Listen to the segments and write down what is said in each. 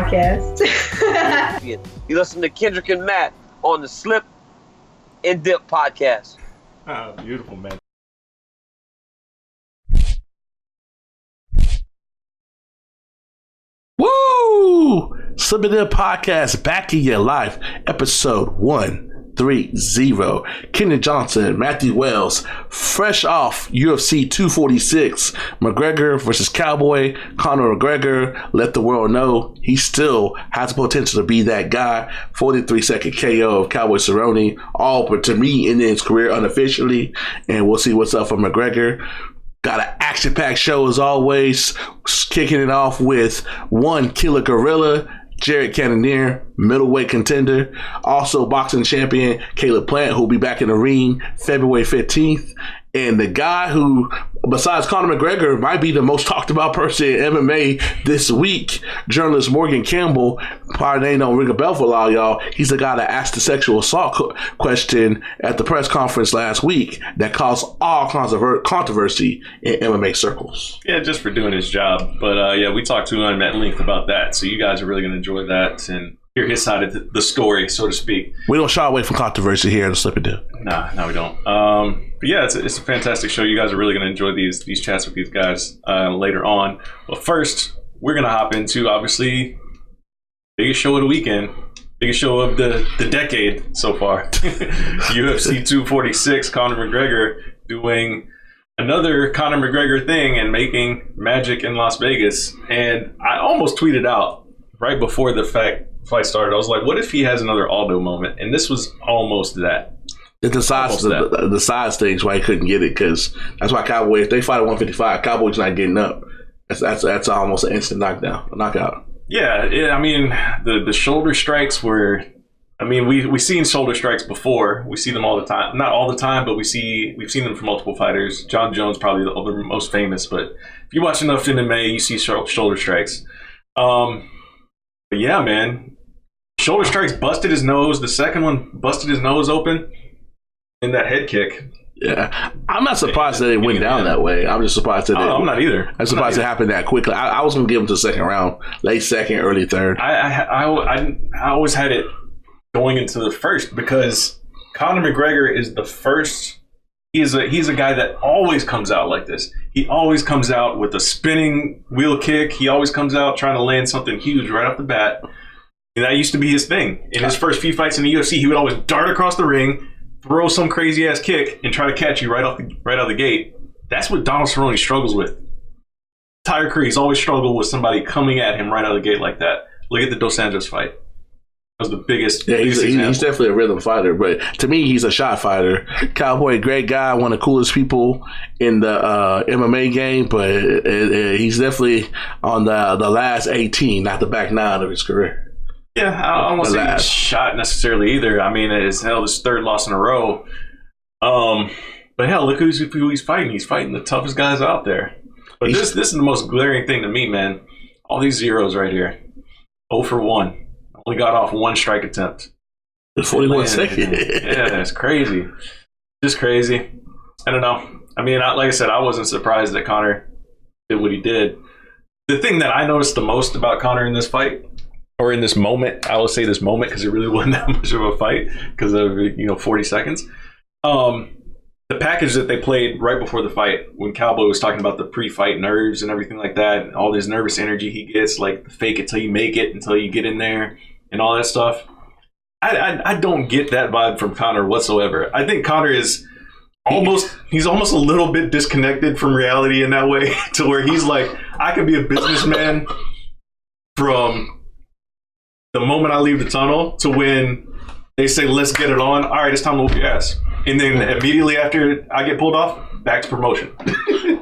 podcast. You listen to Kendrick and Matt on the Slip and Dip podcast. Oh, beautiful, man. Woo! Slip and Dip podcast, back in your life, episode 130. Kenny Johnson, Matthew Wells, fresh off UFC 246, McGregor versus Cowboy. Conor McGregor let the world know he still has the potential to be that guy. 43-second KO of Cowboy Cerrone, all but to me in his career unofficially, and we'll see what's up for McGregor. Got an action-packed show as always, kicking it off with one killer gorilla, Jared Cannonier, middleweight contender. Also boxing champion Caleb Plant, who'll be back in the ring February 15th. And the guy who, besides Conor McGregor, might be the most talked about person in MMA this week, journalist Morgan Campbell, probably name don't ring a bell for a lot of y'all. He's the guy that asked the sexual assault question at the press conference last week that caused all kinds of controversy in MMA circles. Yeah, just for doing his job. But yeah, we talked to him at length about that. So you guys are really going to enjoy that and hear his side of the story, so to speak. We don't shy away from controversy here in the Slip and Dip. No, we don't. But yeah, it's a fantastic show. You guys are really going to enjoy these chats with these guys later on. But first, we're going to hop into, obviously, biggest show of the weekend, biggest show of the decade so far. UFC 246, Conor McGregor doing another Conor McGregor thing and making magic in Las Vegas. And I almost tweeted out right before the fight started, I was like, what if he has another Aldo moment? And this was almost that. It's the size things why he couldn't get it, because that's why Cowboy, if they fight at 155, Cowboy's not getting up. That's almost an instant knockout. Yeah, I mean, the shoulder strikes were, I mean, we've seen shoulder strikes before. We see them all the time. Not all the time, but we've seen them from multiple fighters. John Jones probably the most famous, but if you watch enough MMA, you see shoulder strikes. But yeah, man, shoulder strikes busted his nose. The second one busted his nose open. In that head kick. Yeah. I'm not surprised that it went down that way. I'm just surprised that I'm not either. I'm surprised it happened that quickly. I was going to give him to the second round. Late second, early third. I always had it going into the first because Conor McGregor is the first. He's a guy that always comes out like this. He always comes out with a spinning wheel kick. He always comes out trying to land something huge right off the bat. And that used to be his thing. In his first few fights in the UFC, he would always dart across the ring, throw some crazy ass kick, and try to catch you right out the gate. That's what Donald Cerrone struggles with. Entire career, he's always struggled with somebody coming at him right out of the gate like that. Look at the Dos Anjos fight. That was the biggest. Yeah, he's definitely a rhythm fighter, but to me, he's a shot fighter. Cowboy, great guy, one of the coolest people in the MMA game, but he's definitely on the last 18, not the back 9 of his career. Yeah, I don't want to say he's shot necessarily either. I mean, it's his third loss in a row. But hell, look who he's fighting. He's fighting the toughest guys out there. But this is the most glaring thing to me, man. All these zeros right here. 0 for 1. Only got off one strike attempt. 41 seconds. Yeah, it's crazy. Just crazy. I don't know. I mean, like I said, I wasn't surprised that Conor did what he did. The thing that I noticed the most about Conor in this fight, or in this moment, I will say this moment because it really wasn't that much of a fight because of 40 seconds. The package that they played right before the fight, when Cowboy was talking about the pre-fight nerves and everything like that, and all this nervous energy he gets, like fake it till you make it, until you get in there, and all that stuff. I don't get that vibe from Conor whatsoever. I think Conor is he's almost a little bit disconnected from reality in that way, to where he's like, I can be a businessman from the moment I leave the tunnel to when they say, let's get it on. All right, it's time to whoop your ass. And then immediately after I get pulled off, back to promotion.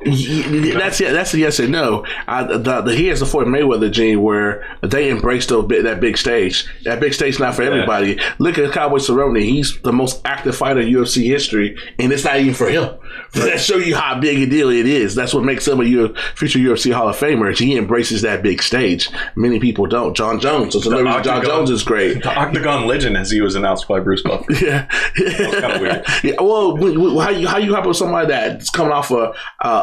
That's a yes and no. Here's the Floyd Mayweather gene where they embrace that big stage. That big stage not for everybody. Look at Cowboy Cerrone. He's the most active fighter in UFC history, and it's not even for him. That show you how big a deal it is. That's what makes him a future UFC Hall of Famer. He embraces that big stage. Many people don't. John Jones. So John Jones is great. The Octagon Legend, as he was announced by Bruce Buffer. Yeah. That was kind of weird. Yeah. Well, how you hop with somebody that's coming off a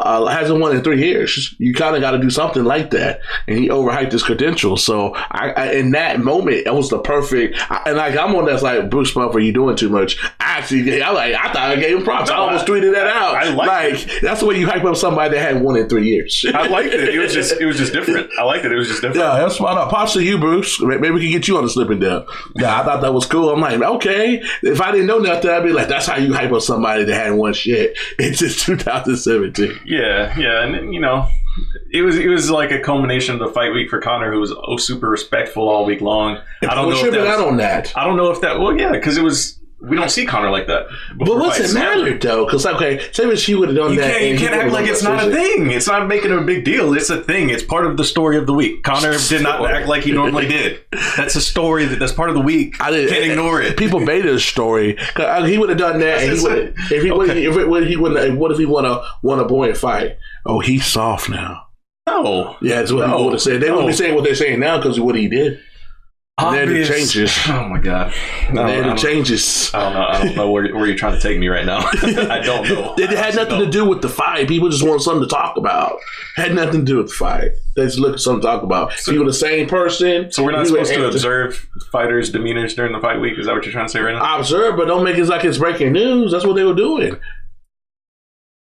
hasn't won in 3 years. You kind of got to do something like that. And he overhyped his credentials. So I in that moment, it was the perfect. And like I'm one that's like, Bruce Buffer, you doing too much. I thought I gave him props. I almost tweeted that out. I like it. That's the way you hype up somebody that hadn't won in 3 years. I liked it. It was just different. I liked it. It was just different. Yeah, that's spot on. Props to you, Bruce. Maybe we can get you on the slipping down. Yeah, I thought that was cool. I'm like, okay. If I didn't know nothing, I'd be like, that's how you hype up somebody that hadn't won shit. It's just 2017. Yeah, and you know, it was like a culmination of the fight week for Conor, who was super respectful all week long. I don't know if that was, on that. I don't know if that. Well, yeah, because it was. We don't see Conor like that. But what's it matter though? Because okay, say if she would have done that. You can't act like it's not a thing. It's not making it a big deal. It's a thing. It's part of the story of the week. Conor did not act like he normally did. That's a story that's part of the week. I can't ignore it. People made it a story. He would have done that, and what if he won a buoyant fight? Oh, he's soft now. No. Yeah, that's what people would have said. They wouldn't be saying what they're saying now because of what he did. And then it changes. Oh my god! Then it changes. I don't know where you're trying to take me right now. I don't know. It had nothing to do with the fight. People just want something to talk about. Had nothing to do with the fight. They just look at something to talk about. So, you're the same person. So we're not supposed to observe fighters' demeanors during the fight week. Is that what you're trying to say right now? Observe, but don't make it like it's breaking news. That's what they were doing.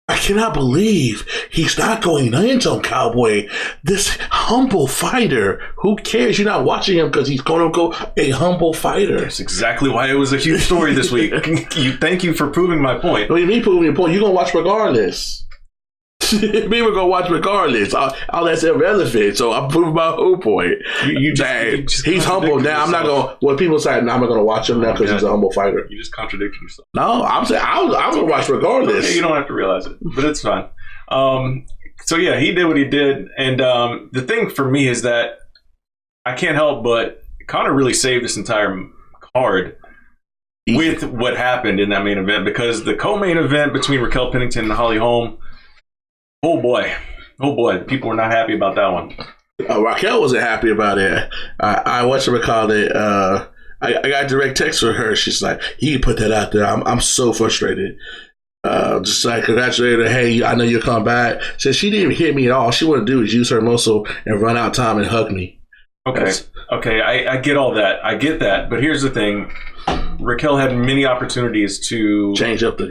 I cannot believe he's not going in on Cowboy. This humble fighter. Who cares? You're not watching him because he's quote unquote a humble fighter. That's exactly why it was a huge story this week. Thank you for proving my point. What do you mean proving your point? You're going to watch regardless. People are going to watch regardless. All that's irrelevant. So I'm proving my whole point. You just he's humble. Now, I'm not going to, when people say, no, I'm not going to watch him now because he's a humble fighter. You just contradicted yourself. No, I'm saying I'm going to watch regardless. Okay, you don't have to realize it, but it's fine. So yeah, he did what he did. And the thing for me is that I can't help but Conor really saved this entire card with what happened in that main event, because the co-main event between Raquel Pennington and Holly Holm, oh boy, people were not happy about that one. Raquel wasn't happy about it. I recall it. I got a direct text from her. She's like, "You can put that out there. I'm so frustrated." Just like congratulate her. Hey, I know you'll come back. Said she didn't even hit me at all. She wanted to do is use her muscle and run out time and hug me. Okay. I get all that. I get that. But here's the thing. Raquel had many opportunities to change up the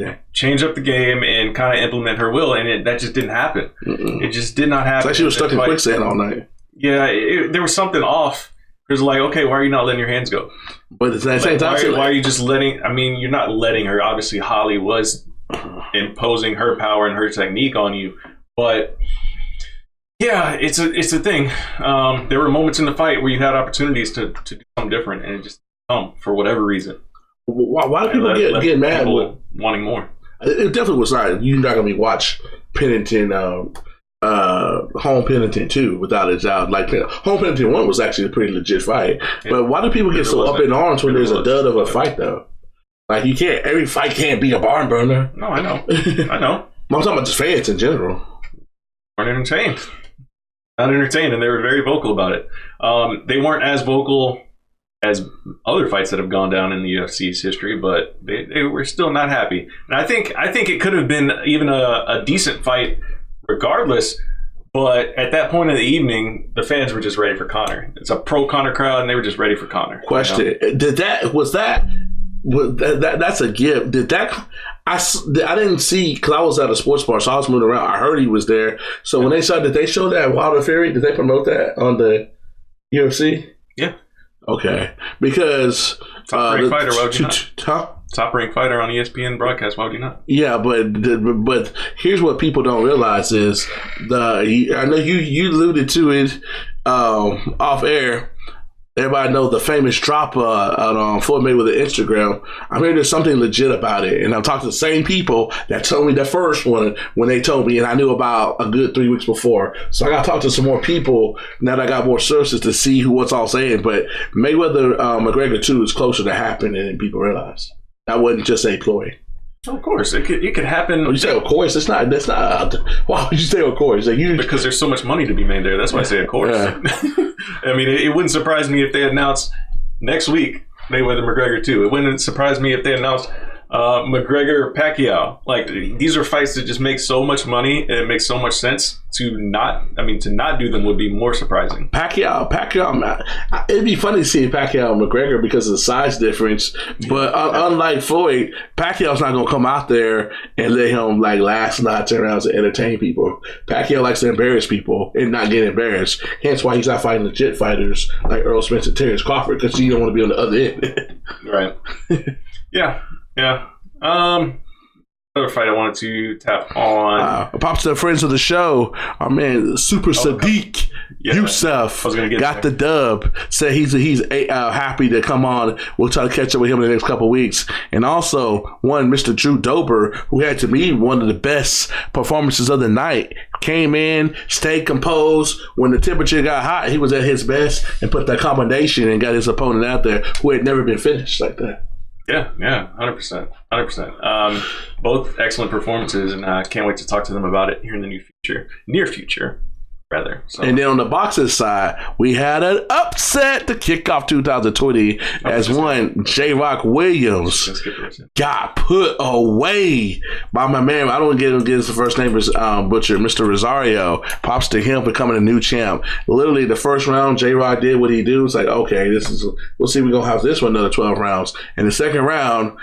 game and kind of implement her will, and that just didn't happen. Mm-mm. It just did not happen. It's like she was stuck in quicksand all night. Yeah, there was something off. It was like, okay, why are you not letting your hands go? But at the same time, why are you just letting? I mean, you're not letting her. Obviously, Holly was imposing her power and her technique on you, but yeah, it's a thing. There were moments in the fight where you had opportunities to do something different, and it just for whatever reason. Why do people get mad? Wanting more. It definitely was not. You're not going to be watch Pennington, Home Pennington 2 without a doubt. Like Home Pennington 1 was actually a pretty legit fight. Yeah. But why do people get so up in arms when there's a dud of a fight though? Like you can't. Every fight can't be a barn burner. No, I know. I'm talking about just fans in general. Weren't entertained. Not entertained, and they were very vocal about it. They weren't as vocal as other fights that have gone down in the UFC's history, but they were still not happy. And I think it could have been even a decent fight regardless, but at that point of the evening, the fans were just ready for Conor. It's a pro-Conor crowd, and they were just ready for Conor. Question, you know? That's a gift. Did that... I didn't see, because I was at a sports bar, so I was moving around. I heard he was there. So when did they show that Wilder Fury? Did they promote that on the UFC? Yeah. Okay, because top ranked fighter, why would you not? Top ranked fighter on ESPN broadcast, why would you not? Yeah, but here's what people don't realize is I know you alluded to it off air. Everybody knows the famous drop on Floyd Mayweather Instagram. I mean, there's something legit about it. And I'm talking to the same people that told me the first one when they told me, and I knew about a good 3 weeks before. So I got to talk to some more people now that I got more sources to see what's all saying. But Mayweather McGregor 2 is closer to happening than people realize. That wasn't just a ploy. Of course, it could happen. You say, of course, that's not. Why would you say, of course? Because there's so much money to be made there. That's why I say, of course. Yeah. I mean, it wouldn't surprise me if they announced next week Mayweather McGregor 2. It wouldn't surprise me if they announced McGregor, Pacquiao. Like, these are fights that just make so much money and it makes so much sense to not do them would be more surprising. Pacquiao, it'd be funny to see Pacquiao and McGregor because of the size difference. But unlike Floyd, Pacquiao's not going to come out there and let him like last 9-10 rounds to entertain people. Pacquiao likes to embarrass people and not get embarrassed. Hence why he's not fighting legit fighters like Earl Spence and Terrence Crawford, because he don't want to be on the other end. Right. Yeah. Another fight I wanted to tap on. Pops to the friends of the show. Our man Super Sadiq Youssef got the dub. Said he's happy to come on. We'll try to catch up with him in the next couple of weeks. And also one Mr. Drew Dober, who had to be one of the best performances of the night. Came in, stayed composed. When the temperature got hot, he was at his best and put that combination and got his opponent out there who had never been finished like that. Yeah, 100%. Both excellent performances, and I can't wait to talk to them about it here in the near future. So. And then on the boxing side, we had an upset to kick off 2020 as one J-Rock Williams got put away by my man. I don't get his first name is Butcher, Mr. Rosario. Props to him for becoming a new champ. Literally, the first round, J-Rock did what he do. It's like, okay, we'll see if we're going to have this one another 12 rounds. And the second round,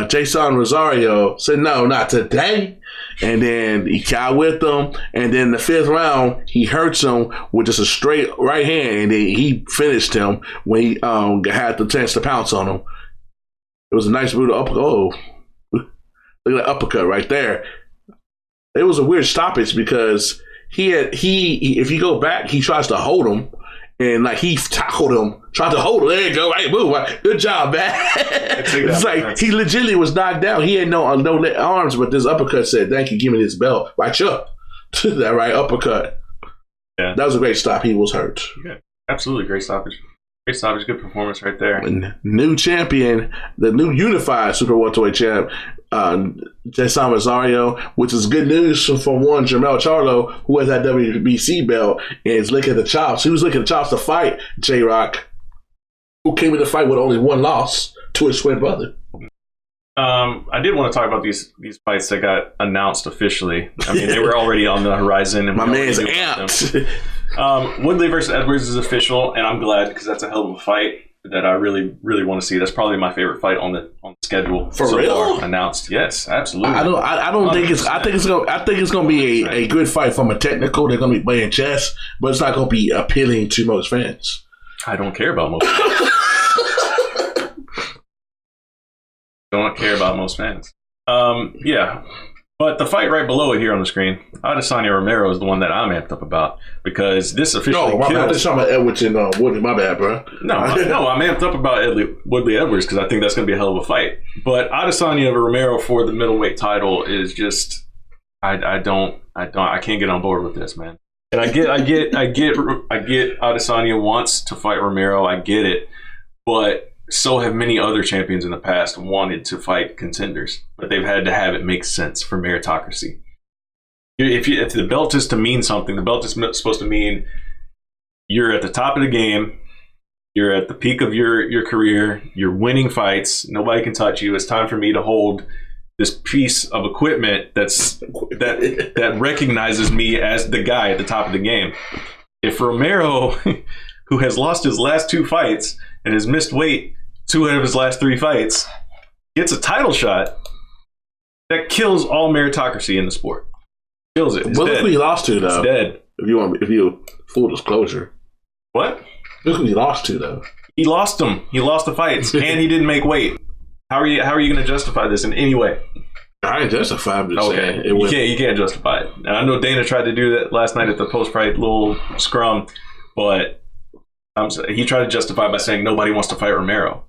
Jason Rosario said, no, not today. And then he got with him. And then the fifth round, he hurts him with just a straight right hand. And then he finished him when he had the chance to pounce on him. It was a nice brutal uppercut. Oh, look at that uppercut right there. It was a weird stoppage because if you go back, he tries to hold him. And like he tackled him, tried to hold him. There you go, right? Move. Good job, man. It's like he legitimately was knocked down. He had no arms, but this uppercut said, "Thank you, give me this belt." Right up to that right uppercut. Yeah, that was a great stop. He was hurt. Yeah, absolutely great stoppage. Great stoppage, good performance right there. And new champion, the new unified super welterweight champ, Jason Rosario, which is good news for one Jermell Charlo, who has that WBC belt and is licking the chops. He was licking the chops to fight J-Rock, who came in the fight with only one loss to his twin brother. I did want to talk about these fights that got announced officially. I mean, they were already on the horizon. And my man's amped. Woodley versus Edwards is official, and I'm glad because that's a hell of a fight that I really, really want to see. That's probably my favorite fight on the schedule. For so real? Far announced, yes, absolutely. I don't think it's. I think it's gonna be a good fight from a technical. They're gonna be playing chess, but it's not gonna be appealing to most fans. I don't care about most fans. Don't care about most fans. Yeah. But the fight right below it here on the screen, Adesanya Romero is the one that I'm amped up about because this officially kills. I'm just talking about Edwards and Woodley. My bad, bro. No, I'm amped up about Woodley Edwards because I think that's going to be a hell of a fight. But Adesanya Romero for the middleweight title is just I can't get on board with this, man. And I get Adesanya wants to fight Romero. I get it, but so have many other champions in the past wanted to fight contenders, but they've had to have it make sense for meritocracy. If the belt is to mean something, the belt is supposed to mean you're at the top of the game, you're at the peak of your career, you're winning fights, nobody can touch you. It's time for me to hold this piece of equipment that recognizes me as the guy at the top of the game. If Romero, who has lost his last 2 fights and has missed weight 2 out of his last 3 fights, gets a title shot, that kills all meritocracy in the sport. Kills it. It's dead. Look who he lost to, though. It's dead. If you full disclosure. What? Look who he lost to, though. He lost them. He lost the fights, and he didn't make weight. How are you going to justify this in any way? I ain't justified it. Okay, you can't justify it. And I know Dana tried to do that last night at the post-fight little scrum, but he tried to justify it by saying nobody wants to fight Romero.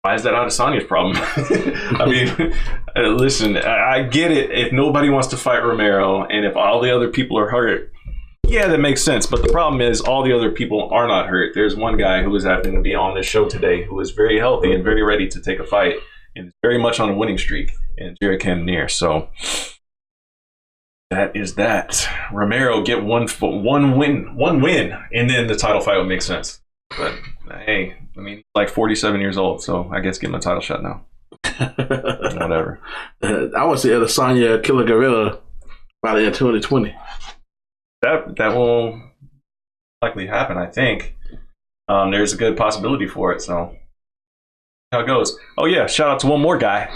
Why is that Adesanya's problem? I mean, listen, I get it. If nobody wants to fight Romero and if all the other people are hurt, yeah, that makes sense. But the problem is all the other people are not hurt. There's one guy who is happening to be on this show today who is very healthy and very ready to take a fight and is very much on a winning streak, and Jared Cannonier. So that is that. Romero get one win, and then the title fight would make sense. But hey, I mean, like 47 years old, so I guess get him a title shot now. Whatever. I want to see Adesanya kill a gorilla by the end of 2020. That will likely happen, I think. There's a good possibility for it, so how it goes. Oh yeah, shout out to one more guy.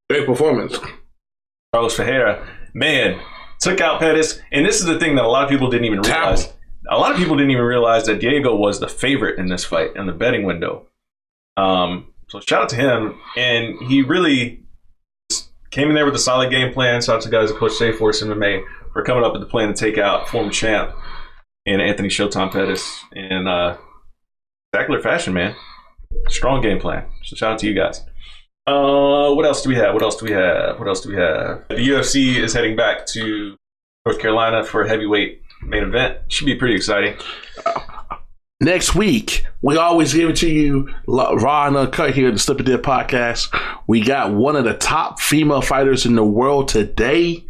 Great performance. Carlos Ferreira. Man, took out Pettis, and this is the thing that a lot of people didn't even realize. A lot of people didn't even realize that Diego was the favorite in this fight in the betting window. So shout out to him, and he really came in there with a solid game plan. Shout out to guys at Coach J Force MMA for coming up with the plan to take out former champ and Anthony Showtime Pettis in spectacular fashion, man. Strong game plan. So shout out to you guys. What else do we have? The UFC is heading back to North Carolina for a heavyweight main event. Should be pretty exciting. Next week, we always give it to you raw and uncut here in the Slip and Dip podcast. We got one of the top female fighters in the world today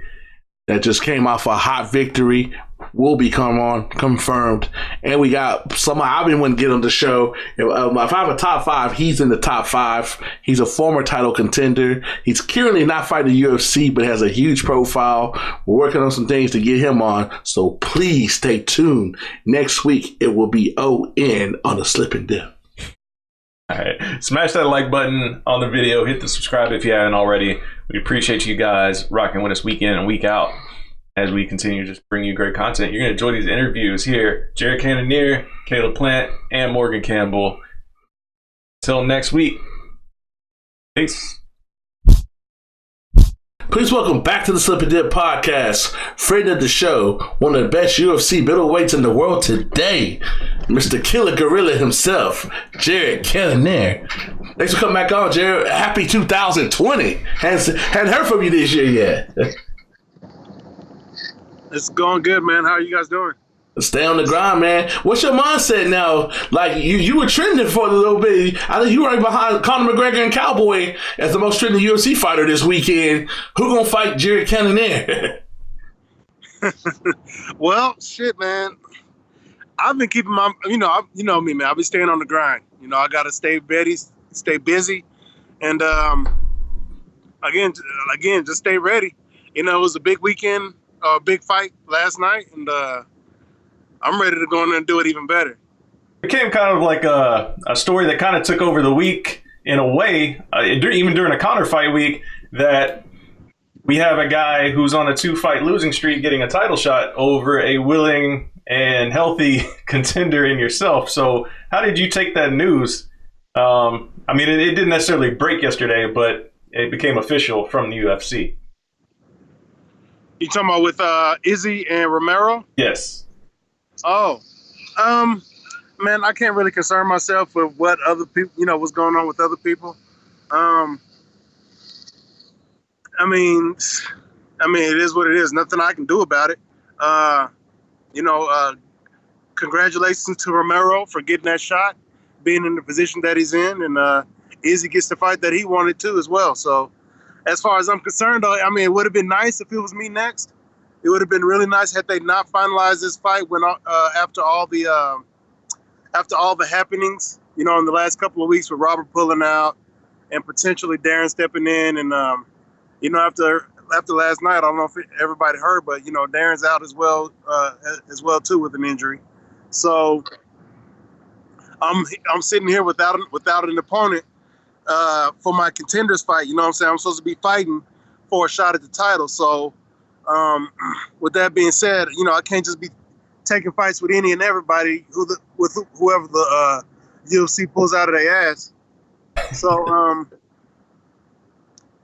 that just came off a hot victory. Will be confirmed. And we got someone I've been wanting to get on the show. If I have a top five, he's in the top five. He's a former title contender. He's currently not fighting the UFC, but has a huge profile. We're working on some things to get him on. So please stay tuned. Next week, it will be ON on the Slip and Dip. All right. Smash that like button on the video. Hit the subscribe if you haven't already. We appreciate you guys rocking with us week in and week out as we continue to just bring you great content. You're going to enjoy these interviews here. Jared Cannonier, Caleb Plant, and Morgan Campbell. Until next week. Peace. Please welcome back to the Slip and Dip podcast. Friend of the show, one of the best UFC middleweights in the world today, Mr. Killer Gorilla himself, Jared Cannonier. Thanks for coming back on, Jared. Happy 2020. Hadn't heard from you this year yet. It's going good, man. How are you guys doing? Stay on the grind, man. What's your mindset now? Like, you were trending for a little bit. I think you were right behind Conor McGregor and Cowboy as the most trending UFC fighter this weekend. Who gonna fight Jared Cannonier? Well, shit, man. I've been keeping my, you know me, man. I've been staying on the grind. You know, I gotta stay busy, and again, just stay ready. You know, it was a big weekend. Big fight last night, and I'm ready to go in there and do it even better. It became kind of like a story that kind of took over the week in a way, even during a Conor fight week, that we have a guy who's on a 2-fight losing streak getting a title shot over a willing and healthy contender in yourself. So how did you take that news? I mean, it didn't necessarily break yesterday, but it became official from the UFC. You talking about with Izzy and Romero? Yes. Oh, man, I can't really concern myself with what other people, what's going on with other people. I mean, it is what it is. Nothing I can do about it. Congratulations to Romero for getting that shot, being in the position that he's in, and Izzy gets the fight that he wanted to as well. So, as far as I'm concerned, though, I mean, it would have been nice if it was me next. It would have been really nice had they not finalized this fight when after all the happenings, in the last couple of weeks with Robert pulling out and potentially Darren stepping in, and after last night, I don't know if everybody heard, but Darren's out as well too with an injury. So I'm sitting here without an opponent. For my contenders fight, I'm saying? I'm supposed to be fighting for a shot at the title. So, with that being said, I can't just be taking fights with any and everybody with whoever the UFC pulls out of their ass. So,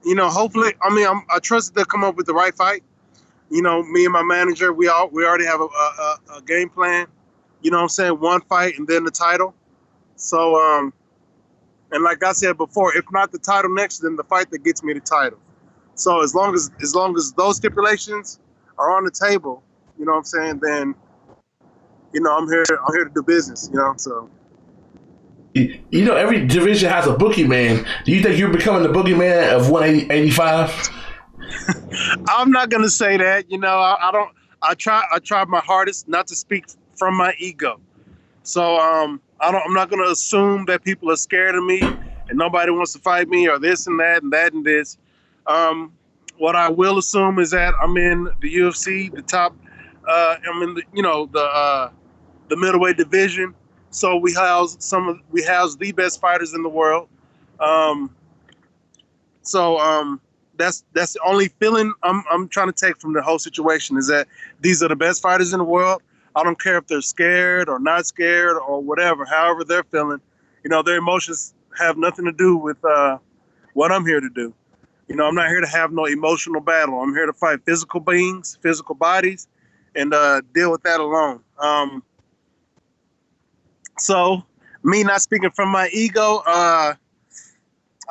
hopefully, I trust that they'll come up with the right fight. Me and my manager, we already have a game plan. One fight and then the title. So, and like I said before, if not the title next, then the fight that gets me the title. So as long as those stipulations are on the table, then I'm here to do business, so. Every division has a boogeyman. Do you think you're becoming the boogeyman of 185? I'm not gonna say that. I don't. I try my hardest not to speak from my ego. So I'm not gonna assume that people are scared of me and and nobody wants to fight me or this and that and that and this. What I will assume is that I'm in the UFC, the top. I'm in the middleweight division. So we house the best fighters in the world. That's the only feeling I'm trying to take from the whole situation is that these are the best fighters in the world. I don't care if they're scared or not scared or whatever, however they're feeling. Their emotions have nothing to do with what I'm here to do. I'm not here to have no emotional battle. I'm here to fight physical beings, physical bodies, and deal with that alone. So me not speaking from my ego, I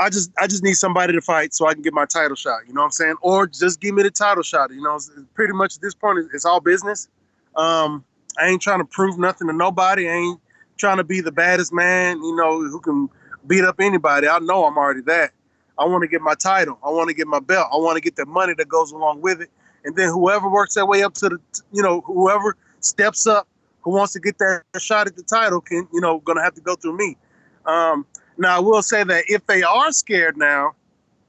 just need somebody to fight so I can get my title shot. You know what I'm saying? Or just give me the title shot. It's pretty much at this point, it's all business. I ain't trying to prove nothing to nobody. I ain't trying to be the baddest man, who can beat up anybody. I know I'm already that. I want to get my title. I want to get my belt. I want to get the money that goes along with it. And then whoever works their way up to whoever steps up, who wants to get that shot at the title can, going to have to go through me. Now, I will say that if they are scared now,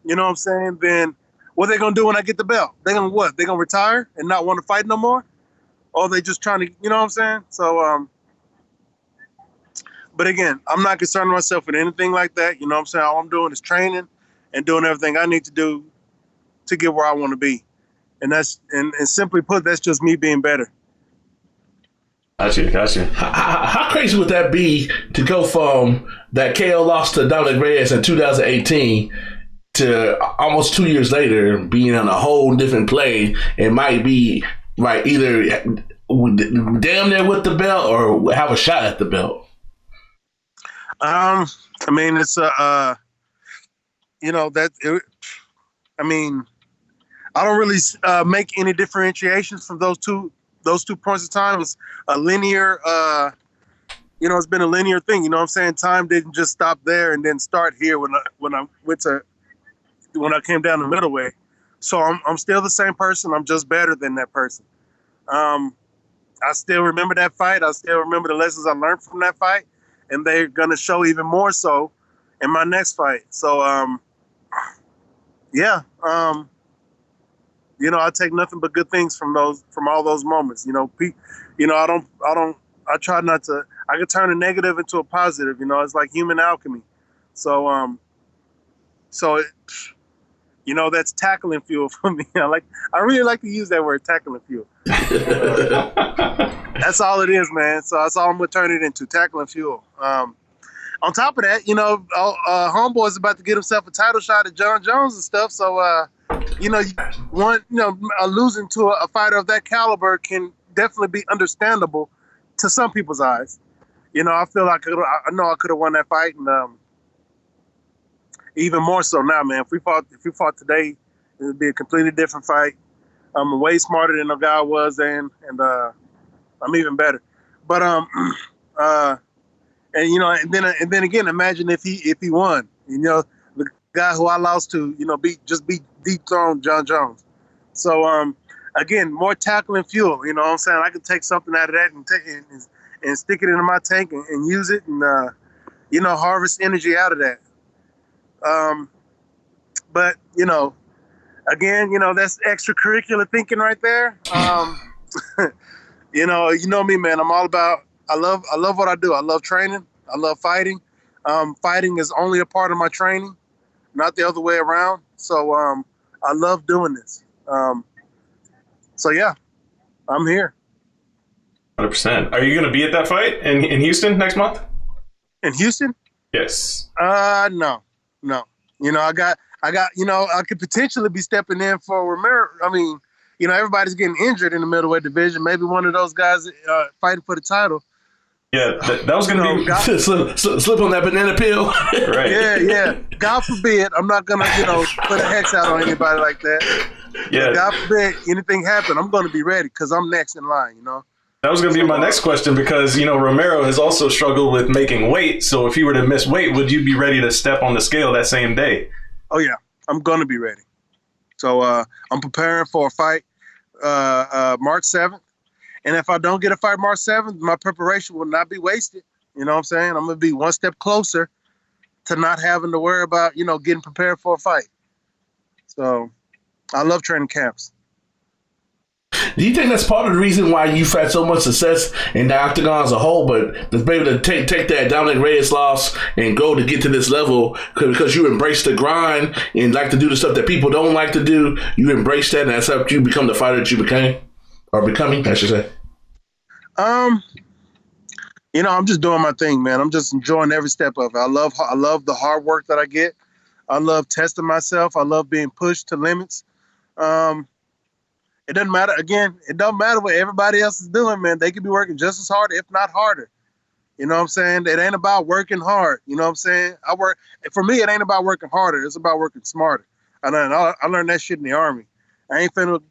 you know what I'm saying, then what are they going to do when I get the belt? They're going to what? They're going to retire and not want to fight no more? Or they just trying to, you know what I'm saying? So, but again, I'm not concerned myself with anything like that. You know what I'm saying? All I'm doing is training and doing everything I need to do to get where I want to be. And and simply put, that's just me being better. Gotcha. How crazy would that be to go from that KO loss to Dominic Reyes in 2018 to almost 2 years later being on a whole different plane? It might be right either damn near with the belt or have a shot at the belt. I mean, it's I don't really make any differentiations from those two points of time. It's a linear, it's been a linear thing. You know what I'm saying? Time didn't just stop there and then start here when I came down the middleweight. So I'm still the same person. I'm just better than that person. I still remember that fight. I still remember the lessons I learned from that fight, and they're gonna show even more so in my next fight. So I take nothing but good things from all those moments. I try not to. I could turn a negative into a positive. It's like human alchemy. So that's tackling fuel for me. I really like to use that word, tackling fuel. That's all it is, man. So that's all I'm gonna turn it into, tackling fuel. On top of that, Homeboy's about to get himself a title shot at John Jones and stuff. So, losing to a fighter of that caliber can definitely be understandable to some people's eyes. I feel like I know I could have won that fight, and even more so now, man. If we fought today, it would be a completely different fight. I'm way smarter than the guy was then, and I'm even better. But and then again, imagine if he won. The guy who I lost to, beat dethroned John Jones. So again, more tackling fuel. You know what I'm saying? I could take something out of that and stick it into my tank and use it and harvest energy out of that. But again, that's extracurricular thinking right there. You know me, man. I'm all about. I love what I do. I love training. I love fighting. Fighting is only a part of my training, not the other way around. So I love doing this. So yeah, I'm here. 100%. Are you going to be at that fight in Houston next month? In Houston? Yes. No. I got. I could potentially be stepping in for Romero. I mean, everybody's getting injured in the middleweight division. Maybe one of those guys fighting for the title. Yeah, that was going to be slip on that banana peel. Right. Yeah. God forbid. I'm not going to, put a hex out on anybody like that. Yeah. But God forbid anything happen. I'm going to be ready because I'm next in line. That was going to be my next question because, Romero has also struggled with making weight. So if he were to miss weight, would you be ready to step on the scale that same day? Oh, yeah. I'm going to be ready. So I'm preparing for a fight March 7th. And if I don't get a fight March 7th, my preparation will not be wasted. You know what I'm saying? I'm going to be one step closer to not having to worry about, getting prepared for a fight. So I love training camps. Do you think that's part of the reason why you've had so much success in the octagon as a whole, but to be able to take that Dominic Reyes loss and go to get to this level because you embrace the grind and like to do the stuff that people don't like to do? You embrace that, and that's helped you become the fighter that you became, or becoming, I should say. I'm just doing my thing, man. I'm just enjoying every step of it. I love the hard work that I get. I love testing myself. I love being pushed to limits. It doesn't matter. Again, it doesn't matter what everybody else is doing, man. They could be working just as hard, if not harder. You know what I'm saying? It ain't about working hard. You know what I'm saying? For me, it ain't about working harder. It's about working smarter. I learned that shit in the Army. I ain't finna,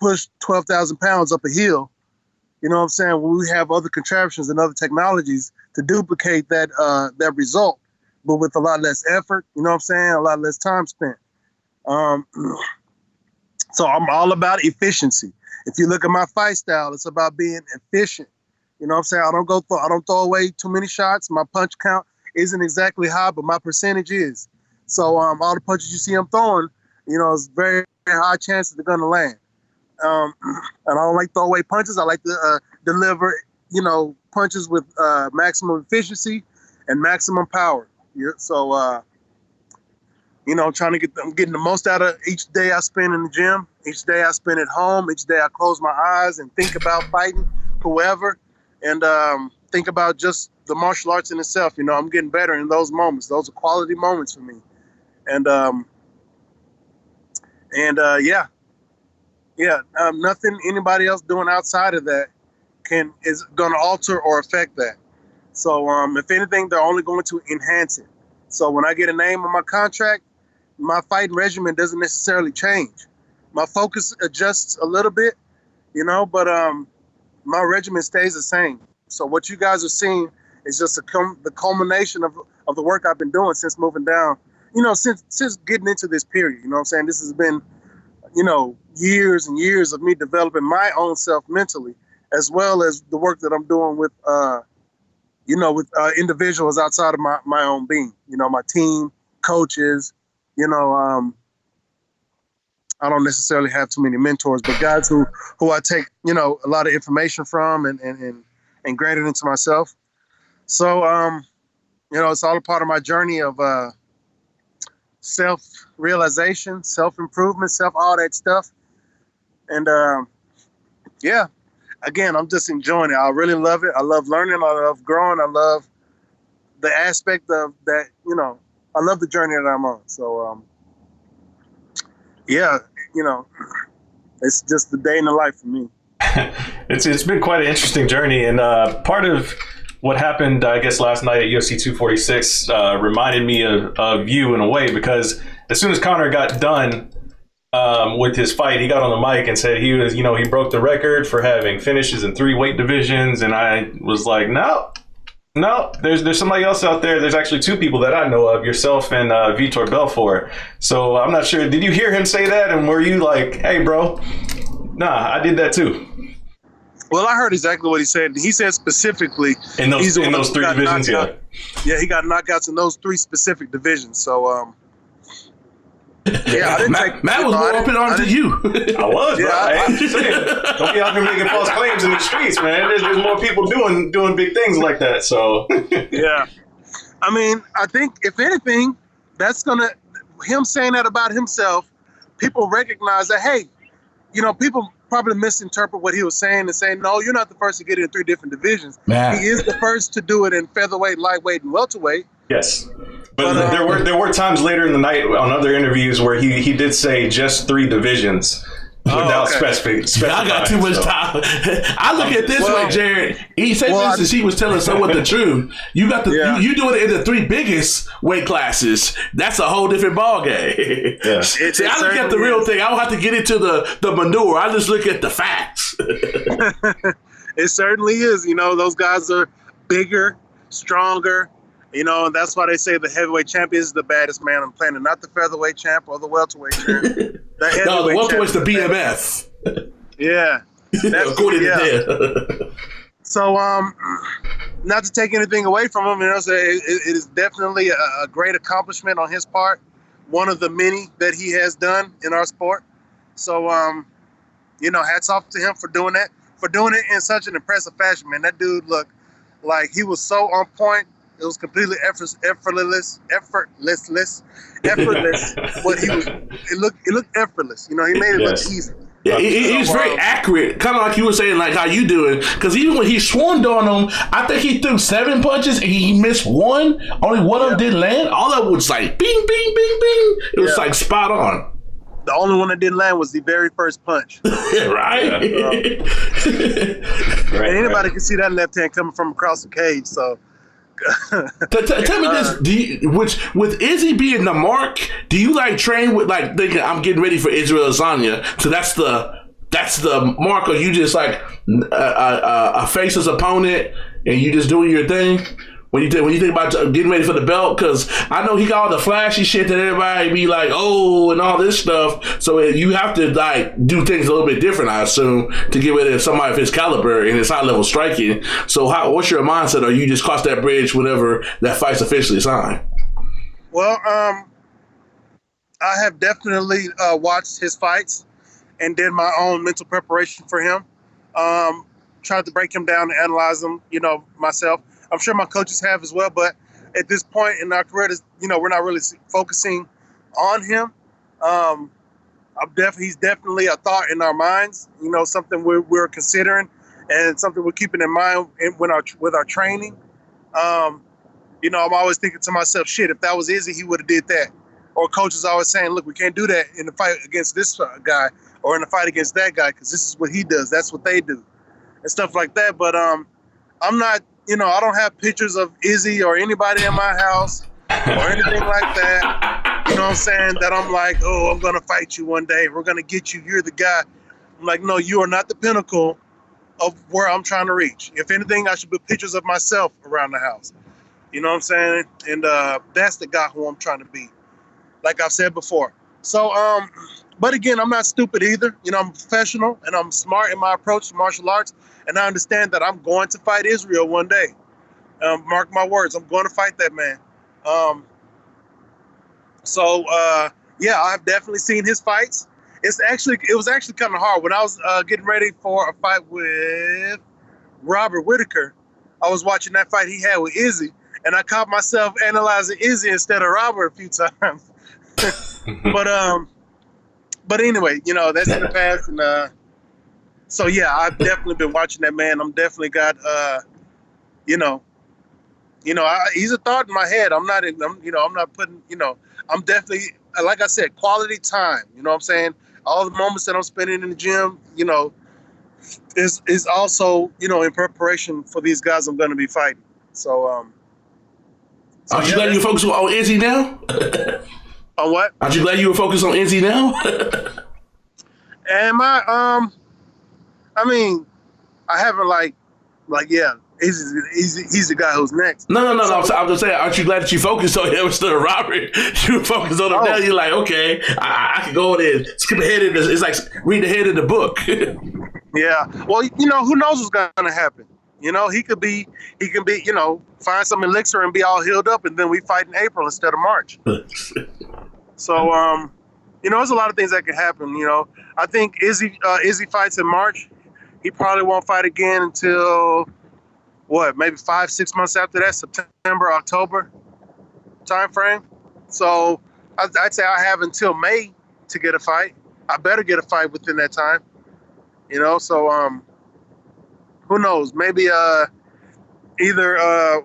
push 12,000 pounds up a hill. You know what I'm saying? When we have other contraptions and other technologies to duplicate that result, but with a lot less effort, you know what I'm saying? A lot less time spent. So I'm all about efficiency. If you look at my fight style, it's about being efficient. You know what I'm saying? I don't throw away too many shots. My punch count isn't exactly high, but my percentage is. So all the punches you see I'm throwing, it's very, very high chances they're gonna land. And I don't like throwaway punches. I like to deliver, punches with maximum efficiency and maximum power. Yeah, so I'm getting the most out of each day I spend in the gym, each day I spend at home, each day I close my eyes and think about fighting whoever, and think about just the martial arts in itself. I'm getting better in those moments. Those are quality moments for me. And nothing anybody else doing outside of that is going to alter or affect that. So if anything, they're only going to enhance it. So when I get a name on my contract, my fighting regimen doesn't necessarily change. My focus adjusts a little bit, but my regimen stays the same. So what you guys are seeing is just the culmination of the work I've been doing since moving down, since getting into this period. You know what I'm saying? This has been, years and years of me developing my own self mentally, as well as the work that I'm doing with, individuals outside of my own being, my team, coaches, I don't necessarily have too many mentors, but guys who I take, a lot of information from and grain it into myself. So, it's all a part of my journey of self-realization, self-improvement, all that stuff. And, again, I'm just enjoying it. I really love it. I love learning. I love growing. I love the aspect of that, I love the journey that I'm on. So, it's just the day in the life for me. It's been quite an interesting journey. And part of what happened, I guess, last night at UFC 246 reminded me of you in a way, because as soon as Conor got done with his fight, he got on the mic and said he was, he broke the record for having finishes in 3 weight divisions. And I was like, no, there's somebody else out there. There's actually 2 people that I know of, yourself and Vitor Belfort. So I'm not sure. Did you hear him say that? And were you like, hey, bro, nah, I did that too? Well, I heard exactly what he said. He said specifically in those 3 divisions, yeah. Yeah, he got knockouts in those 3 specific divisions. So, yeah, Matt was more open on to you. I was, bro. I'm just saying, don't be out here making false claims in the streets, man. There's more people doing big things like that. So, yeah. I mean, I think if anything, him saying that about himself, people recognize that, hey, people probably misinterpret what he was saying and saying, no, you're not the first to get it in 3 different divisions. Man. He is the first to do it in featherweight, lightweight, and welterweight. Yes. But there were times later in the night on other interviews where he did say just 3 divisions without specifying. I got too much time. I look at this way, Jared. He said this as he was telling someone the truth. You got you do it in the 3 biggest weight classes. That's a whole different ballgame. Yeah. See, I look at the real thing. I don't have to get into the manure. I just look at the facts. It certainly is. Those guys are bigger, stronger. And that's why they say the heavyweight champion is the baddest man on the planet, not the featherweight champ or the welterweight champ. The welterweight's the BMF. Yeah. According to them. So, not to take anything away from him, so it is definitely a great accomplishment on his part. One of the many that he has done in our sport. So, hats off to him for doing that, for doing it in such an impressive fashion, man. That dude looked like he was so on point. It was completely effortless. But it looked effortless. He made it look easy. Yeah, he's very accurate, kind of like you were saying, like how you do it. Because even when he swarmed on him, I think he threw 7 punches and he missed one. Only one of them didn't land. All of it was like bing, bing, bing, bing. It was like spot on. The only one that didn't land was the very first punch. Right? And anybody can see that left hand coming from across the cage. So. Tell me this: with Izzy being the mark, do you like train with like thinking I'm getting ready for Israel Adesanya? So that's the mark, or you just like a faceless opponent and you just doing your thing? When you think about getting ready for the belt, because I know he got all the flashy shit that everybody be like, oh, and all this stuff. So you have to like do things a little bit different, I assume, to get rid of somebody of his caliber and his high level striking. So what's your mindset? Or you just cross that bridge whenever that fight's officially signed? Well, I have definitely watched his fights and did my own mental preparation for him. Tried to break him down and analyze him, myself. I'm sure my coaches have as well, but at this point in our career, we're not really focusing on him. He's definitely a thought in our minds, something we're considering and something we're keeping in mind with our training. I'm always thinking to myself, shit, if that was Izzy, he would have did that. Or coaches always saying, look, we can't do that in the fight against this guy or in the fight against that guy because this is what he does. That's what they do and stuff like that. But I'm not, I don't have pictures of Izzy or anybody in my house or anything like that. You know what I'm saying? That I'm like, oh, I'm going to fight you one day. We're going to get you. You're the guy. I'm like, no, you are not the pinnacle of where I'm trying to reach. If anything, I should put pictures of myself around the house. You know what I'm saying? And that's the guy who I'm trying to be, like I've said before. So, but again, I'm not stupid either. I'm professional and I'm smart in my approach to martial arts. And I understand that I'm going to fight Israel one day. Mark my words, I'm going to fight that man. Yeah, I've definitely seen his fights. It was actually kind of hard. When I was getting ready for a fight with Robert Whitaker, I was watching that fight he had with Izzy, and I caught myself analyzing Izzy instead of Robert a few times. But anyway, that's in the past, and so yeah, I've definitely been watching that man. I'm definitely got, he's a thought in my head. I'm not putting, I'm definitely, like I said, quality time. You know what I'm saying? All the moments that I'm spending in the gym, is also, in preparation for these guys I'm going to be fighting. So, aren't you glad you're focused on Izzy now? On what? Aren't you glad you were focused on Izzy now? Am I? I mean, I haven't yeah. He's the guy who's next. No. I'm just saying, aren't you glad that you focused on him instead of Robert? You were focused on him now. You're like, okay, I can go in and skip ahead of this. It's like read ahead of the book. Yeah. Well, who knows what's going to happen? He can be, find some elixir and be all healed up, and then we fight in April instead of March. So, there's a lot of things that can happen. I think Izzy fights in March. He probably won't fight again until maybe 5-6 months after that, September, October time frame. So I'd say I have until May to get a fight. I better get a fight within that time. So who knows? Maybe either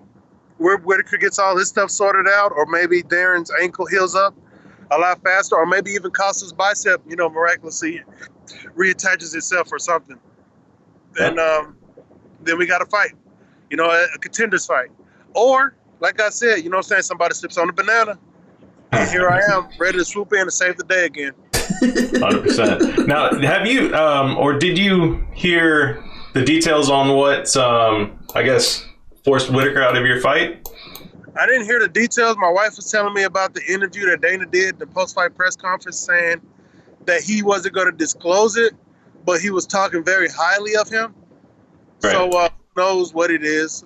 Whitaker gets all his stuff sorted out, or maybe Darren's ankle heals up a lot faster, or maybe even Costa's bicep, miraculously reattaches itself or something. Then we got to fight, a contenders fight. Or, like I said, somebody slips on a banana, and here I am, ready to swoop in and save the day again. 100%. Now, have you, or did you hear the details on what, forced Whitaker out of your fight? I didn't hear the details. My wife was telling me about the interview that Dana did, the post-fight press conference, saying that he wasn't going to disclose it, but he was talking very highly of him. Right. So who knows what it is.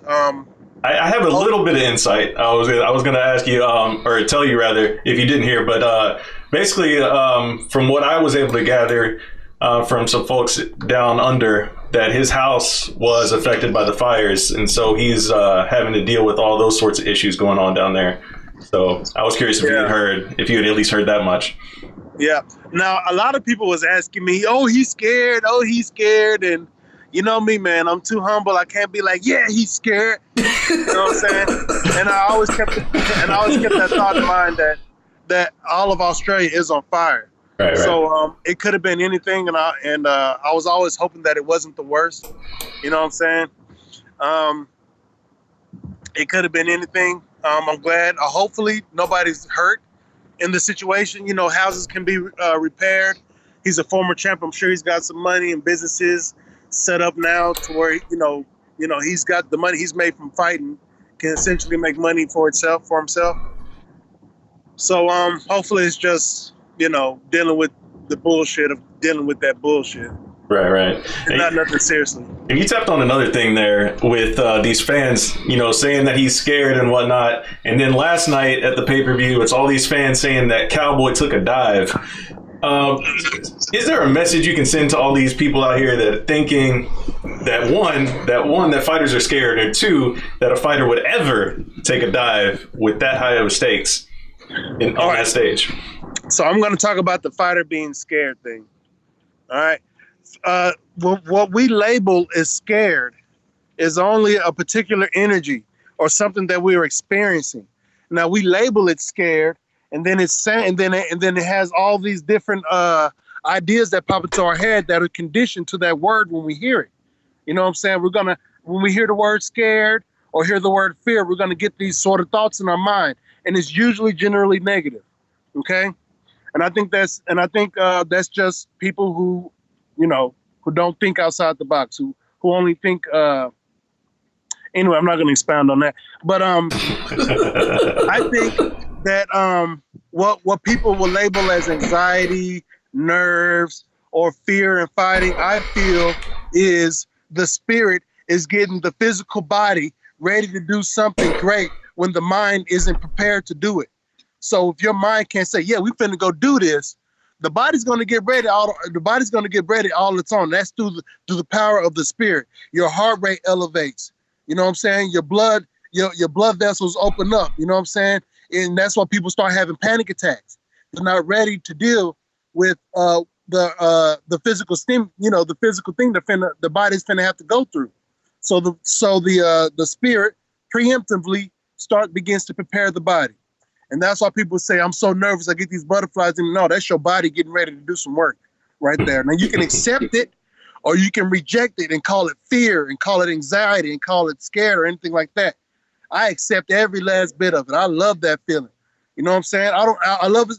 I have a little bit of insight. I was going to ask you, or tell you rather, if you didn't hear, but basically, from what I was able to gather from some folks down under, that his house was affected by the fires, and so he's having to deal with all those sorts of issues going on down there. So I was curious if you had at least heard that much. Yeah. Now, a lot of people was asking me, "Oh, he's scared. Oh, he's scared." And you know me, man, I'm too humble. I can't be like, "Yeah, he's scared." You know what I'm saying? And I always kept that thought in mind that all of Australia is on fire. Right. So it could have been anything, and I was always hoping that it wasn't the worst. You know what I'm saying? It could have been anything. I'm glad. Hopefully, nobody's hurt in the situation. You know, houses can be repaired. He's a former champ. I'm sure he's got some money and businesses set up now to where you know he's got the money he's made from fighting can essentially make money for himself. So hopefully it's just dealing with the bullshit of dealing with that bullshit. Right. And not nothing seriously. And you tapped on another thing there with these fans, saying that he's scared and whatnot. And then last night at the pay-per-view, it's all these fans saying that Cowboy took a dive. Is there a message you can send to all these people out here that are thinking that that fighters are scared, or two, that a fighter would ever take a dive with that high of stakes on that stage? So I'm going to talk about the fighter being scared thing. All right. What we label as scared is only a particular energy or something that we are experiencing. Now we label it scared, and then it has all these different ideas that pop into our head that are conditioned to that word when we hear it. You know what I'm saying? When we hear the word scared or hear the word fear, we're gonna get these sort of thoughts in our mind, and it's usually generally negative. Okay, and I think that's just people who don't think outside the box, who only think. Anyway, I'm not going to expound on that, but I think that what people will label as anxiety, nerves, or fear in fighting, I feel is the spirit is getting the physical body ready to do something great when the mind isn't prepared to do it. So if your mind can't say, "Yeah, we finna go do this," the body's going to get ready. The body's going to get ready all its own. That's through the power of the spirit. Your heart rate elevates. You know what I'm saying? Your blood vessels open up. You know what I'm saying? And that's why people start having panic attacks. They're not ready to deal with the physical the physical thing that the body's finna have to go through. So the spirit preemptively begins to prepare the body. And that's why people say, "I'm so nervous, I get these butterflies." And no, that's your body getting ready to do some work right there. Now you can accept it or you can reject it and call it fear and call it anxiety and call it scared or anything like that. I accept every last bit of it. I love that feeling. You know what I'm saying? I love it.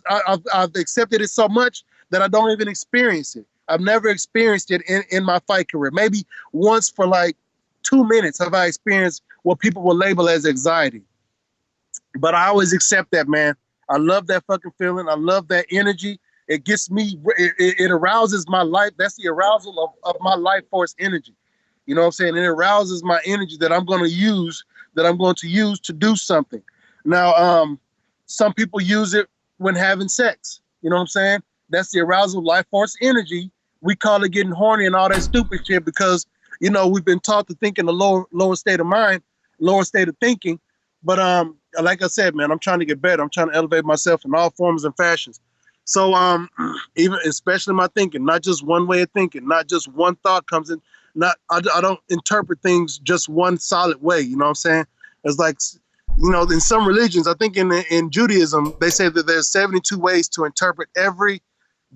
I've accepted it so much that I don't even experience it. I've never experienced it in my fight career. Maybe once for like 2 minutes have I experienced what people will label as anxiety. But I always accept that, man. I love that fucking feeling. I love that energy. It gets me, it arouses my life. That's the arousal of my life force energy. You know what I'm saying? It arouses my energy that I'm going to use to do something. Now, some people use it when having sex. You know what I'm saying? That's the arousal life force energy. We call it getting horny and all that stupid shit because, we've been taught to think in a lower state of mind, lower state of thinking. But like I said, man, I'm trying to get better. I'm trying to elevate myself in all forms and fashions. So even especially my thinking, not just one way of thinking, not just one thought comes in. I don't interpret things just one solid way. You know what I'm saying? It's like, in some religions, I think in Judaism, they say that there's 72 ways to interpret every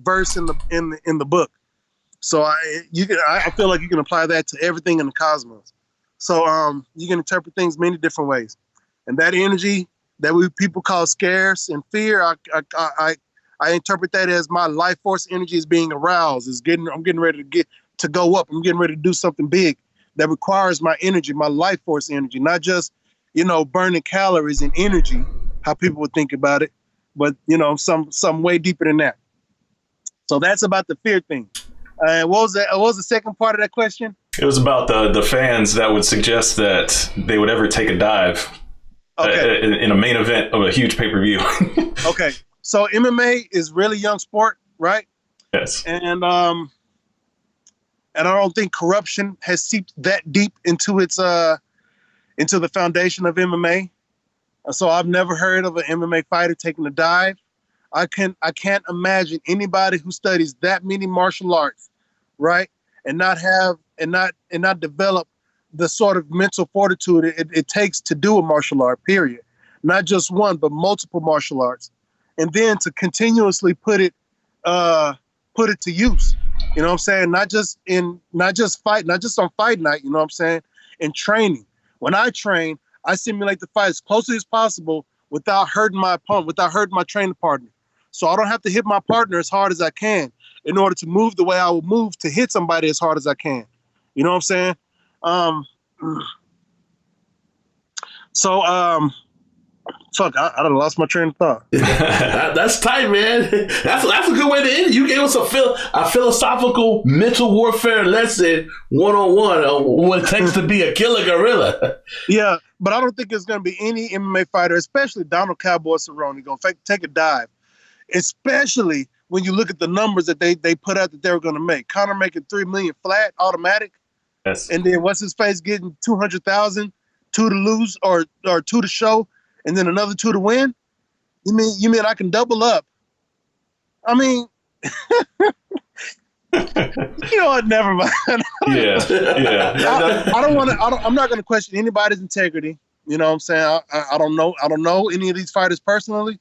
verse in the book. So I feel like you can apply that to everything in the cosmos. So you can interpret things many different ways. And that energy that people call scarce and fear, I interpret that as my life force energy is being aroused. I'm getting ready to go up. I'm getting ready to do something big that requires my energy, my life force energy, not just, burning calories and energy, how people would think about it, but, some way deeper than that. So that's about the fear thing. What was the second part of that question? It was about the fans that would suggest that they would ever take a dive in a main event of a huge pay-per-view. Okay, so MMA is really young sport, right? Yes. And I don't think corruption has seeped that deep into the foundation of MMA. So I've never heard of an MMA fighter taking a dive. I can't imagine anybody who studies that many martial arts, right, and not develop the sort of mental fortitude it takes to do a martial art. Period. Not just one, but multiple martial arts, and then to continuously put it to use. You know what I'm saying? Not just on fight night. You know what I'm saying? In training, when I train, I simulate the fight as closely as possible without hurting my opponent, without hurting my training partner. So I don't have to hit my partner as hard as I can in order to move the way I would move to hit somebody as hard as I can. You know what I'm saying? Fuck, I done lost my train of thought. That's tight, man. That's a good way to end it. You gave us a philosophical mental warfare lesson 101 on what it takes to be a killer gorilla. Yeah, but I don't think there's going to be any MMA fighter, especially Donald Cowboy Cerrone, going to take a dive. Especially when you look at the numbers that they put out that they were going to make. Conor making $3 million flat, automatic. Yes. And then what's his face getting 200,000, 2 to lose or 2 to show, and then another 2 to win? You mean I can double up? I mean, you know what? Never mind. Yeah. I'm not going to question anybody's integrity. You know what I'm saying? I don't know any of these fighters personally.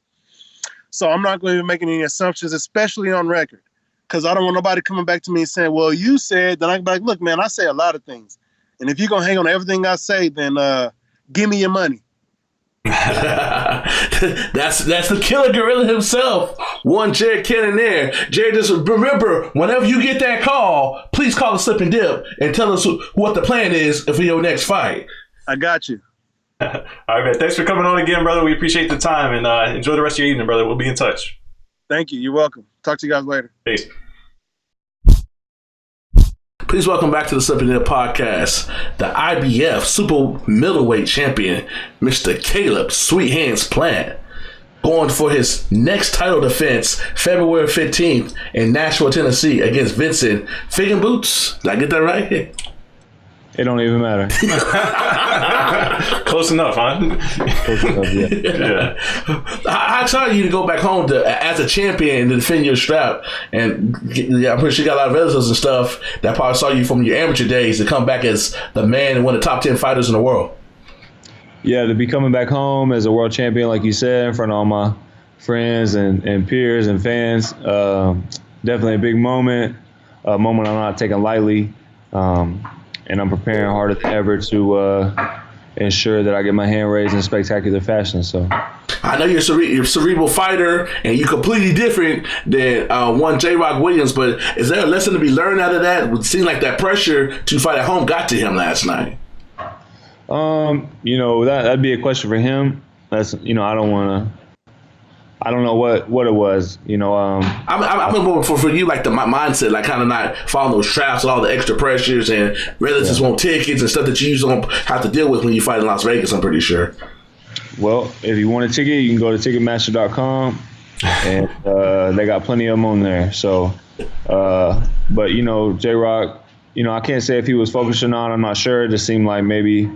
So I'm not going to be making any assumptions, especially on record, because I don't want nobody coming back to me and saying, well, you said, then I can be like, look, man, I say a lot of things. And if you're going to hang on everything I say, then give me your money. That's the killer gorilla himself. One Jared Cannonier. Jared, just remember, whenever you get that call, please call the Slip and Dip and tell us what the plan is for your next fight. I got you. All right, man. Thanks for coming on again, brother. We appreciate the time, and enjoy the rest of your evening, brother. We'll be in touch. Thank you. You're welcome. Talk to you guys later. Peace. Please welcome back to the Slip and Dip podcast, the IBF Super Middleweight Champion, Mr. Caleb Sweet Hands Plant, going for his next title defense February 15th in Nashville, Tennessee against Vincent Figgin Boots. Did I get that right? It don't even matter. Close enough, huh? Close enough, Yeah. I tell you to go back home as a champion to defend your strap, and I'm pretty sure you got a lot of relatives and stuff that probably saw you from your amateur days to come back as the man and one of the top 10 fighters in the world. Yeah, to be coming back home as a world champion, like you said, in front of all my friends and peers and fans, definitely a big moment, a moment I'm not taking lightly. And I'm preparing harder than ever to ensure that I get my hand raised in spectacular fashion. So I know you're a cerebral fighter, and you're completely different than one J-Rock Williams, but is there a lesson to be learned out of that? It would seem like that pressure to fight at home got to him last night. That'd be a question for him. That's, I don't know what it was, I'm more for you, like the mindset, like kind of not following those traps and all the extra pressures and relatives want tickets and stuff that you usually don't have to deal with when you fight in Las Vegas, I'm pretty sure. Well, if you want a ticket, you can go to Ticketmaster.com, and they got plenty of them on there. So, but J-Rock, I can't say if he was focused or not. I'm not sure. It just seemed like maybe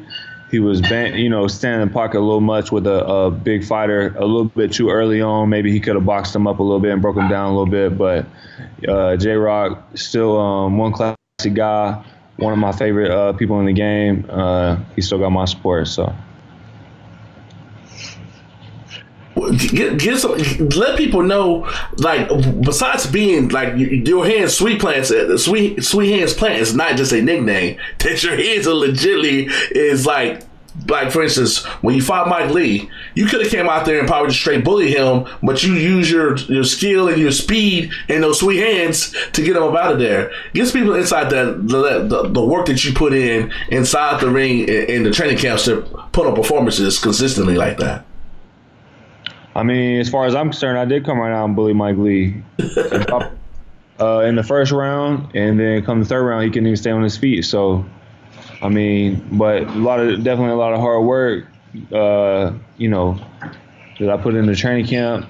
he was, standing in the pocket a little much with a big fighter a little bit too early on. Maybe he could have boxed him up a little bit and broke him down a little bit. But J-Rock, still one classy guy, one of my favorite people in the game. He still got my support. So. Let people know, like, besides being like your hands sweet plants, sweet hands plant is not just a nickname. That your hands are legitly is like for instance, when you fought Mike Lee, you could have came out there and probably just straight bully him, but you use your skill and your speed and those sweet hands to get him up out of there. Gives people inside the work that you put in inside the ring and the training camps to put on performances consistently like that. I mean, as far as I'm concerned, I did come right out and bully Mike Lee. in the first round, and then come the third round, he couldn't even stay on his feet. So, I mean, but definitely a lot of hard work, you know, that I put in the training camp.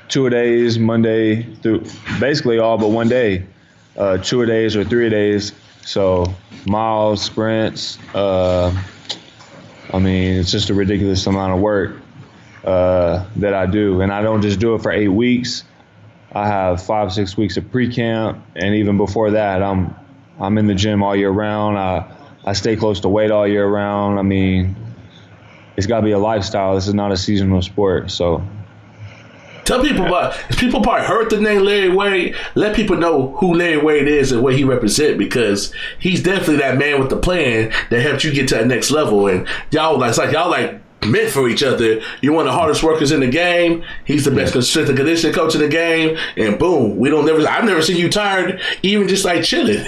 2 days, Monday through basically all but one day, 2 days or 3 days. So miles, sprints. I mean, it's just a ridiculous amount of work that I do, and I don't just do it for 8 weeks. I have 5-6 weeks of pre-camp, and even before that, I'm in the gym all year round. I stay close to weight all year round. I mean, it's got to be a lifestyle. This is not a seasonal sport, so. Tell people people probably heard the name Larry Wade. Let people know who Larry Wade is and what he represents, because he's definitely that man with the plan that helped you get to that next level. And y'all like meant for each other. You're one of the hardest workers in the game. He's the best strength and conditioning coach in the game. And boom, I've never seen you tired, even just like chilling.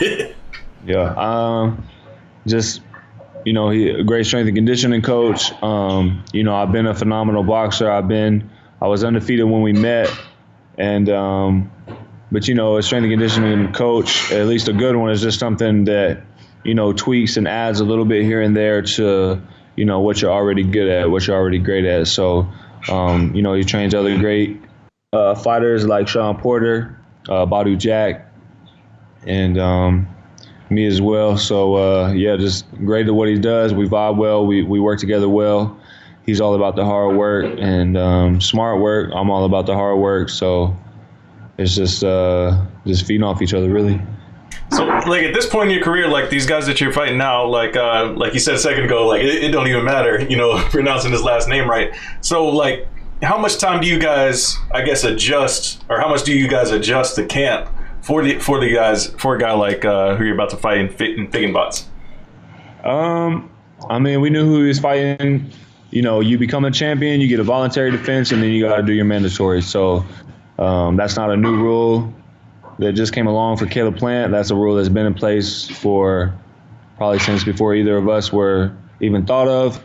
Yeah, just, you know, he a great strength and conditioning coach. You know, I've been a phenomenal boxer. I was undefeated when we met, and but you know, a strength and conditioning coach, at least a good one, is just something that, you know, tweaks and adds a little bit here and there to, you know, what you're already good at, what you're already great at. So, you know, he trains other great fighters like Sean Porter, Badu Jack, and me as well. So yeah, just great at what he does. We vibe well. We work together well. He's all about the hard work and smart work. I'm all about the hard work. So it's just feeding off each other, really. So, like, at this point in your career, like, these guys that you're fighting now, like you said a second ago, like, it don't even matter, you know, pronouncing his last name right. So, like, how much time do you guys, I guess, adjust, or how much do you guys adjust the camp for a guy like who you're about to fight in Figgenbots? I mean, we knew who he was fighting. You know, you become a champion, you get a voluntary defense, and then you got to do your mandatory. So that's not a new rule that just came along for Caleb Plant. That's a rule that's been in place for probably since before either of us were even thought of.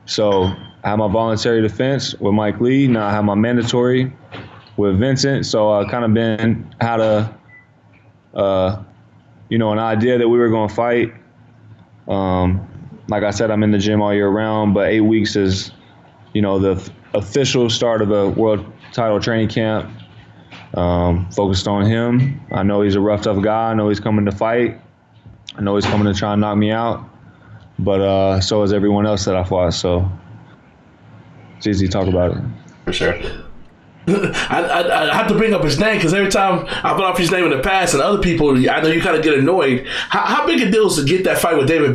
So I have my voluntary defense with Mike Lee. Now I have my mandatory with Vincent. So I kind of had you know, an idea that we were going to fight. Like I said, I'm in the gym all year round, but 8 weeks is, you know, the official start of a world title training camp. Focused on him. I know he's a rough, tough guy. I know he's coming to fight. I know he's coming to try and knock me out. But so is everyone else that I fought. So it's easy to talk about it. For sure. I have to bring up his name because every time I put off his name in the past and other people, I know you kind of get annoyed. How big a deal is to get that fight with David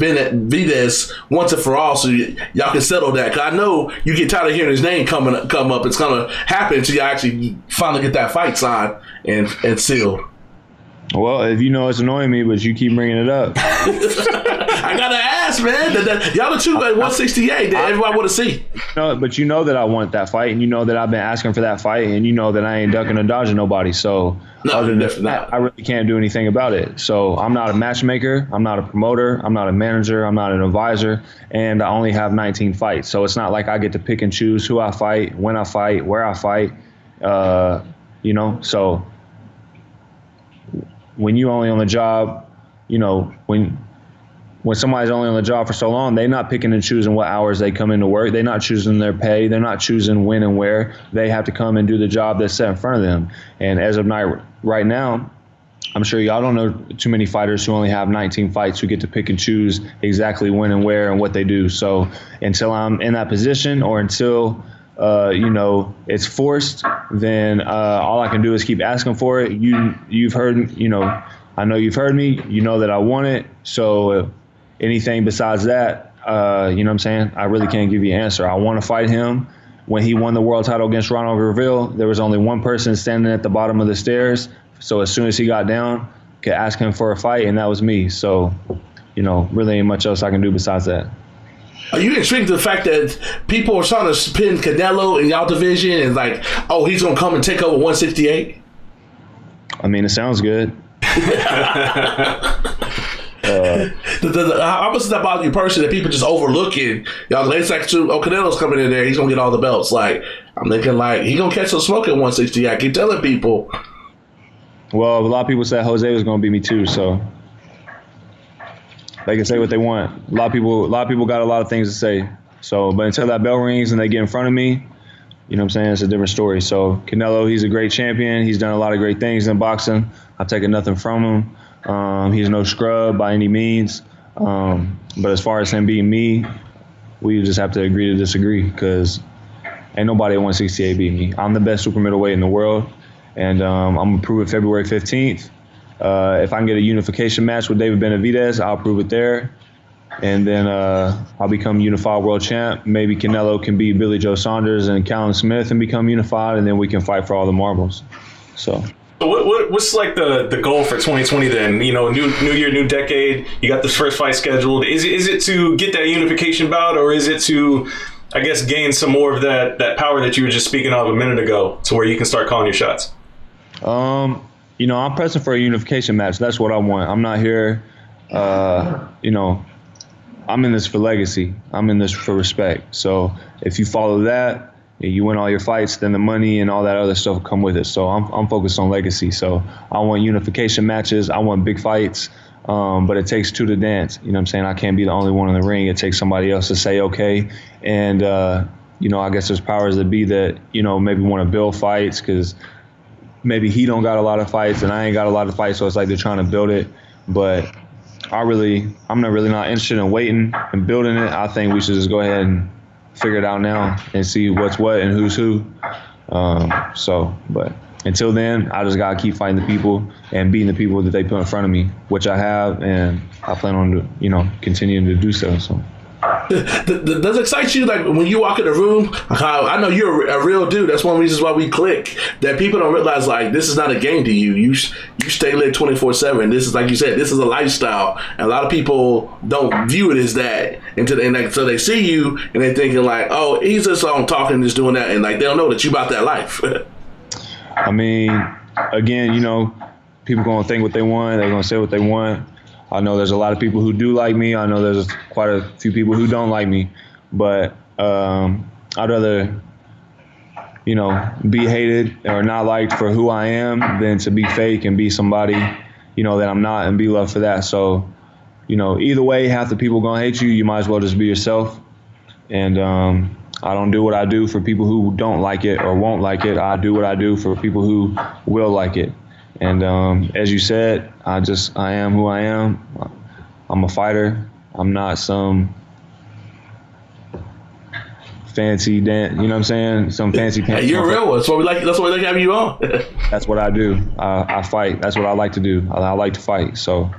Vides once and for all, so y'all can settle that? Because I know you get tired of hearing his name come up. It's going to happen until you actually finally get that fight signed and sealed. Well, if you know it's annoying me, but you keep bringing it up. I gotta ask, man. Y'all the two at 168 that everybody want to see. No, but you know that I want that fight, and you know that I've been asking for that fight, and you know that I ain't ducking or dodging nobody. So other than that, I really can't do anything about it. So I'm not a matchmaker. I'm not a promoter. I'm not a manager. I'm not an advisor. And I only have 19 fights. So it's not like I get to pick and choose who I fight, when I fight, where I fight. You know, so when you only on the job, you know, when somebody's only on the job for so long, they're not picking and choosing what hours they come into work. They're not choosing their pay. They're not choosing when and where. They have to come and do the job that's set in front of them. And as of right now, I'm sure y'all don't know too many fighters who only have 19 fights who get to pick and choose exactly when and where and what they do. So until I'm in that position, or until you know, it's forced, then all I can do is keep asking for it. You've heard, you know, I know you've heard me. You know that I want it. So anything besides that, you know what I'm saying? I really can't give you an answer. I want to fight him. When he won the world title against Ronald Reveal, there was only one person standing at the bottom of the stairs. So as soon as he got down, could ask him for a fight, and that was me. So, you know, really ain't much else I can do besides that. Are you intrigued to the fact that people are trying to spin Canelo in y'all division and like, oh, he's going to come and take over 168? I mean, it sounds good. How much does that bother you personally that people just overlooking? Y'all, it's like, oh, Canelo's coming in there. He's going to get all the belts. Like, I'm thinking, like, he's going to catch some smoke at 168. I keep telling people. Well, a lot of people said Jose was going to beat me too, so they can say what they want. A lot of people got a lot of things to say. So, but until that bell rings and they get in front of me, you know what I'm saying, it's a different story. So Canelo, he's a great champion. He's done a lot of great things in boxing. I've taken nothing from him. He's no scrub by any means. But as far as him beating me, we just have to agree to disagree because ain't nobody at 168 beat me. I'm the best super middleweight in the world, and I'm going to prove it February 15th. If I can get a unification match with David Benavidez, I'll prove it there. And then I'll become unified world champ. Maybe Canelo can beat Billy Joe Saunders and Callum Smith and become unified, and then we can fight for all the marbles. So what's like the goal for 2020 then? You know, new year, new decade. You got this first fight scheduled. Is it to get that unification bout, or is it to, I guess, gain some more of that power that you were just speaking of a minute ago, to where you can start calling your shots? You know, I'm pressing for a unification match. That's what I want. I'm not here, you know, I'm in this for legacy. I'm in this for respect. So if you follow that, you win all your fights, then the money and all that other stuff will come with it. So I'm focused on legacy. So I want unification matches. I want big fights. But it takes two to dance. You know what I'm saying? I can't be the only one in the ring. It takes somebody else to say, okay. And, you know, I guess there's powers that be that, you know, maybe want to build fights because maybe he don't got a lot of fights and I ain't got a lot of fights. So it's like they're trying to build it. But I'm not really interested in waiting and building it. I think we should just go ahead and figure it out now and see what's what and who's who. But until then, I just got to keep fighting the people and beating the people that they put in front of me, which I have, and I plan on, you know, continuing to do so. Does it excite you, like, when you walk in the room? I know you're a real dude. That's one of the reasons why we click. That people don't realize, like, this is not a game to you. You stay lit 24/7. This is, like you said, this is a lifestyle. And a lot of people don't view it as that so they see you and they're thinking like, oh, he's just on talking, just doing that, and like they don't know that you about that life. I mean, again, you know, people gonna think what they want. They're gonna say what they want. I know there's a lot of people who do like me. I know there's quite a few people who don't like me. But I'd rather, you know, be hated or not liked for who I am than to be fake and be somebody, you know, that I'm not and be loved for that. So, you know, either way, half the people gonna hate you. You might as well just be yourself. And I don't do what I do for people who don't like it or won't like it. I do what I do for people who will like it. And as you said, I am who I am. I'm a fighter. I'm not some fancy dance. You know what I'm saying? Some fancy pants. Hey, you're a real one. That's why we like having you on. That's what I do. I fight. That's what I like to do. I like to fight. So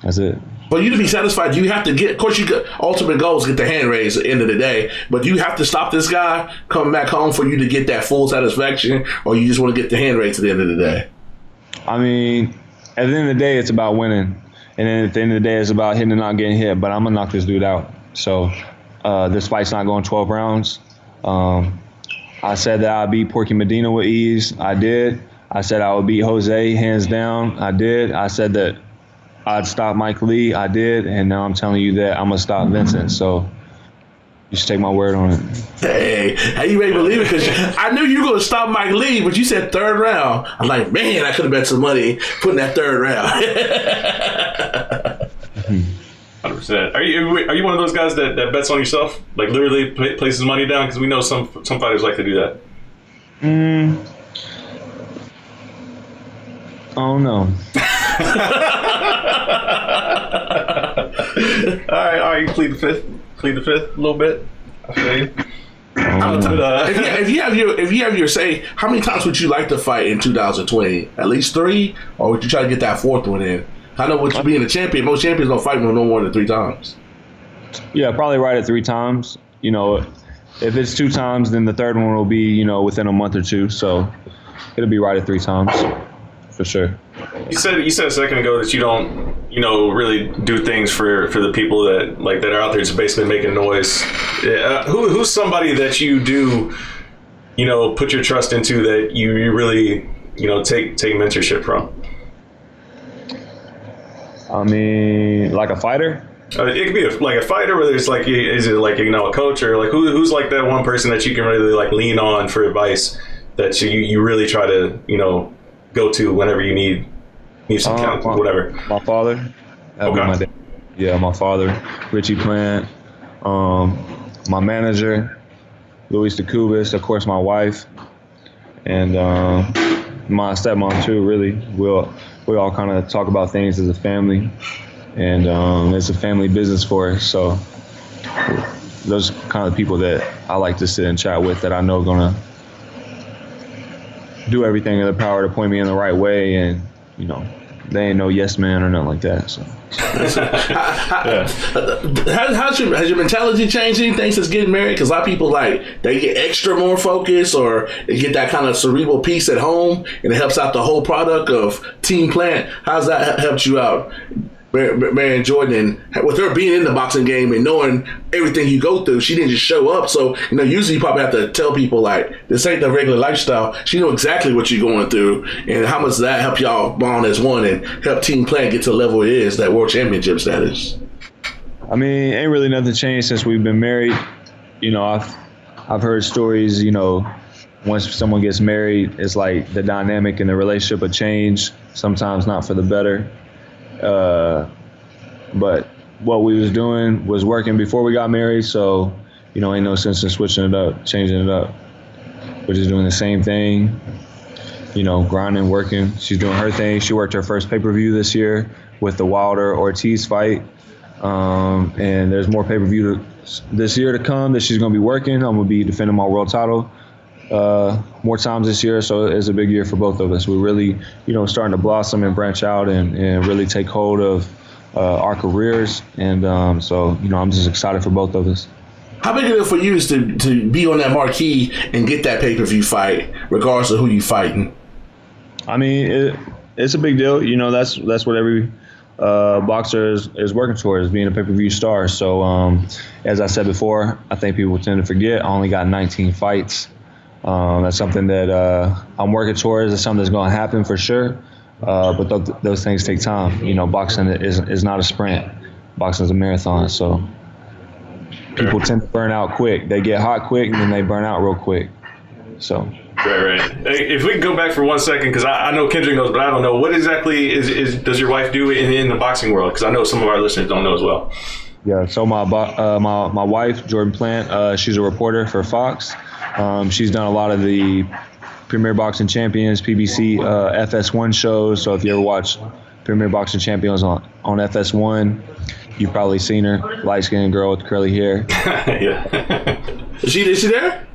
that's it. For you to be satisfied, you have to get. Of course, you got ultimate goals. Get the hand raised at the end of the day. But you have to stop this guy coming back home for you to get that full satisfaction, or you just want to get the hand raised at the end of the day. I mean, at the end of the day, it's about winning. And then at the end of the day, it's about hitting and not getting hit. But I'm going to knock this dude out. So this fight's not going 12 rounds. I said that I beat Porky Medina with ease. I did. I said I would beat Jose hands down. I did. I said that I'd stop Mike Lee. I did. And now I'm telling you that I'm going to stop Vincent. So you should take my word on it. Hey, how you made me believe it? Because I knew you were going to stop Mike Lee, but you said third round. I'm like, man, I could have bet some money putting that third round. 100%. Are you one of those guys that bets on yourself? Like literally places money down? Because we know some fighters like to do that. Oh no. All right. You plead the fifth a little bit. I feel you. If you have your say, how many times would you like to fight in 2020? At least 3, or would you try to get that 4th one in? I know what you being a champion. Most champions don't fight no more than 3 times. Yeah, probably right at 3 times. You know, if it's 2 times, then the third one will be, you know, within a month or 2. So it'll be right at 3 times for sure. You said a second ago that you don't, you know, really do things for the people that are out there just basically making noise. Who's somebody that you do, you know, put your trust into that you really, you know, take mentorship from? I mean, like a fighter? It could be like a fighter, whether it's like, is it like, you know, a coach, or like who's like that one person that you can really like lean on for advice that you really try to, you know, go to whenever you need some count, whatever? My father. That'd be my dad. Yeah, my father, Richie Plant. My manager, Luis DeCubas, of course, my wife, and my stepmom too. Really, we all kind of talk about things as a family, and it's a family business for us. So those are kind of the people that I like to sit and chat with, that I know are gonna do everything in their power to point me in the right way, and they ain't no yes man or nothing like that. So. Has your mentality changed anything since getting married? Because a lot of people, like, they get extra more focused, or they get that kind of cerebral piece at home, and it helps out the whole product of Team Plant. How's that helped you out, Marion Jordan, with her being in the boxing game and knowing everything you go through? She didn't just show up. So, usually you probably have to tell people, like, this ain't the regular lifestyle. She know exactly what you're going through, and how much does that help y'all bond as one and help Team Plant get to the level it is, that world championship status? I mean, ain't really nothing changed since we've been married. I've heard stories, once someone gets married, it's like the dynamic in the relationship will change, sometimes not for the better. But what we was doing was working before we got married, so ain't no sense in switching it up, changing it up. We're just doing the same thing, grinding, working. She's doing her thing. She worked her first pay-per-view this year with the Wilder-Ortiz fight, and there's more pay-per-view this year to come that she's going to be working. I'm going to be defending my world title more times this year, so it's a big year for both of us. We're really, starting to blossom and branch out and really take hold of our careers, and so I'm just excited for both of us. How big is it for you to be on that marquee and get that pay-per-view fight, regardless of who you fighting? I mean, it's a big deal. That's what every boxer is working towards, being a pay-per-view star. So as I said before, I think people tend to forget I only got 19 fights. That's something that I'm working towards. It's something that's going to happen for sure. But those things take time. Boxing is not a sprint. Boxing is a marathon. So people tend to burn out quick. They get hot quick, and then they burn out real quick. So. Right. If we can go back for 1 second, because I know Kendrick knows, but I don't know, what exactly does your wife do in the boxing world? Because I know some of our listeners don't know as well. Yeah. So my wife, Jordan Plant, she's a reporter for Fox. She's done a lot of the Premier Boxing Champions, PBC, FS1 shows. So if you ever watch Premier Boxing Champions on FS1, you've probably seen her, light-skinned girl with curly hair. Yeah. Is she there?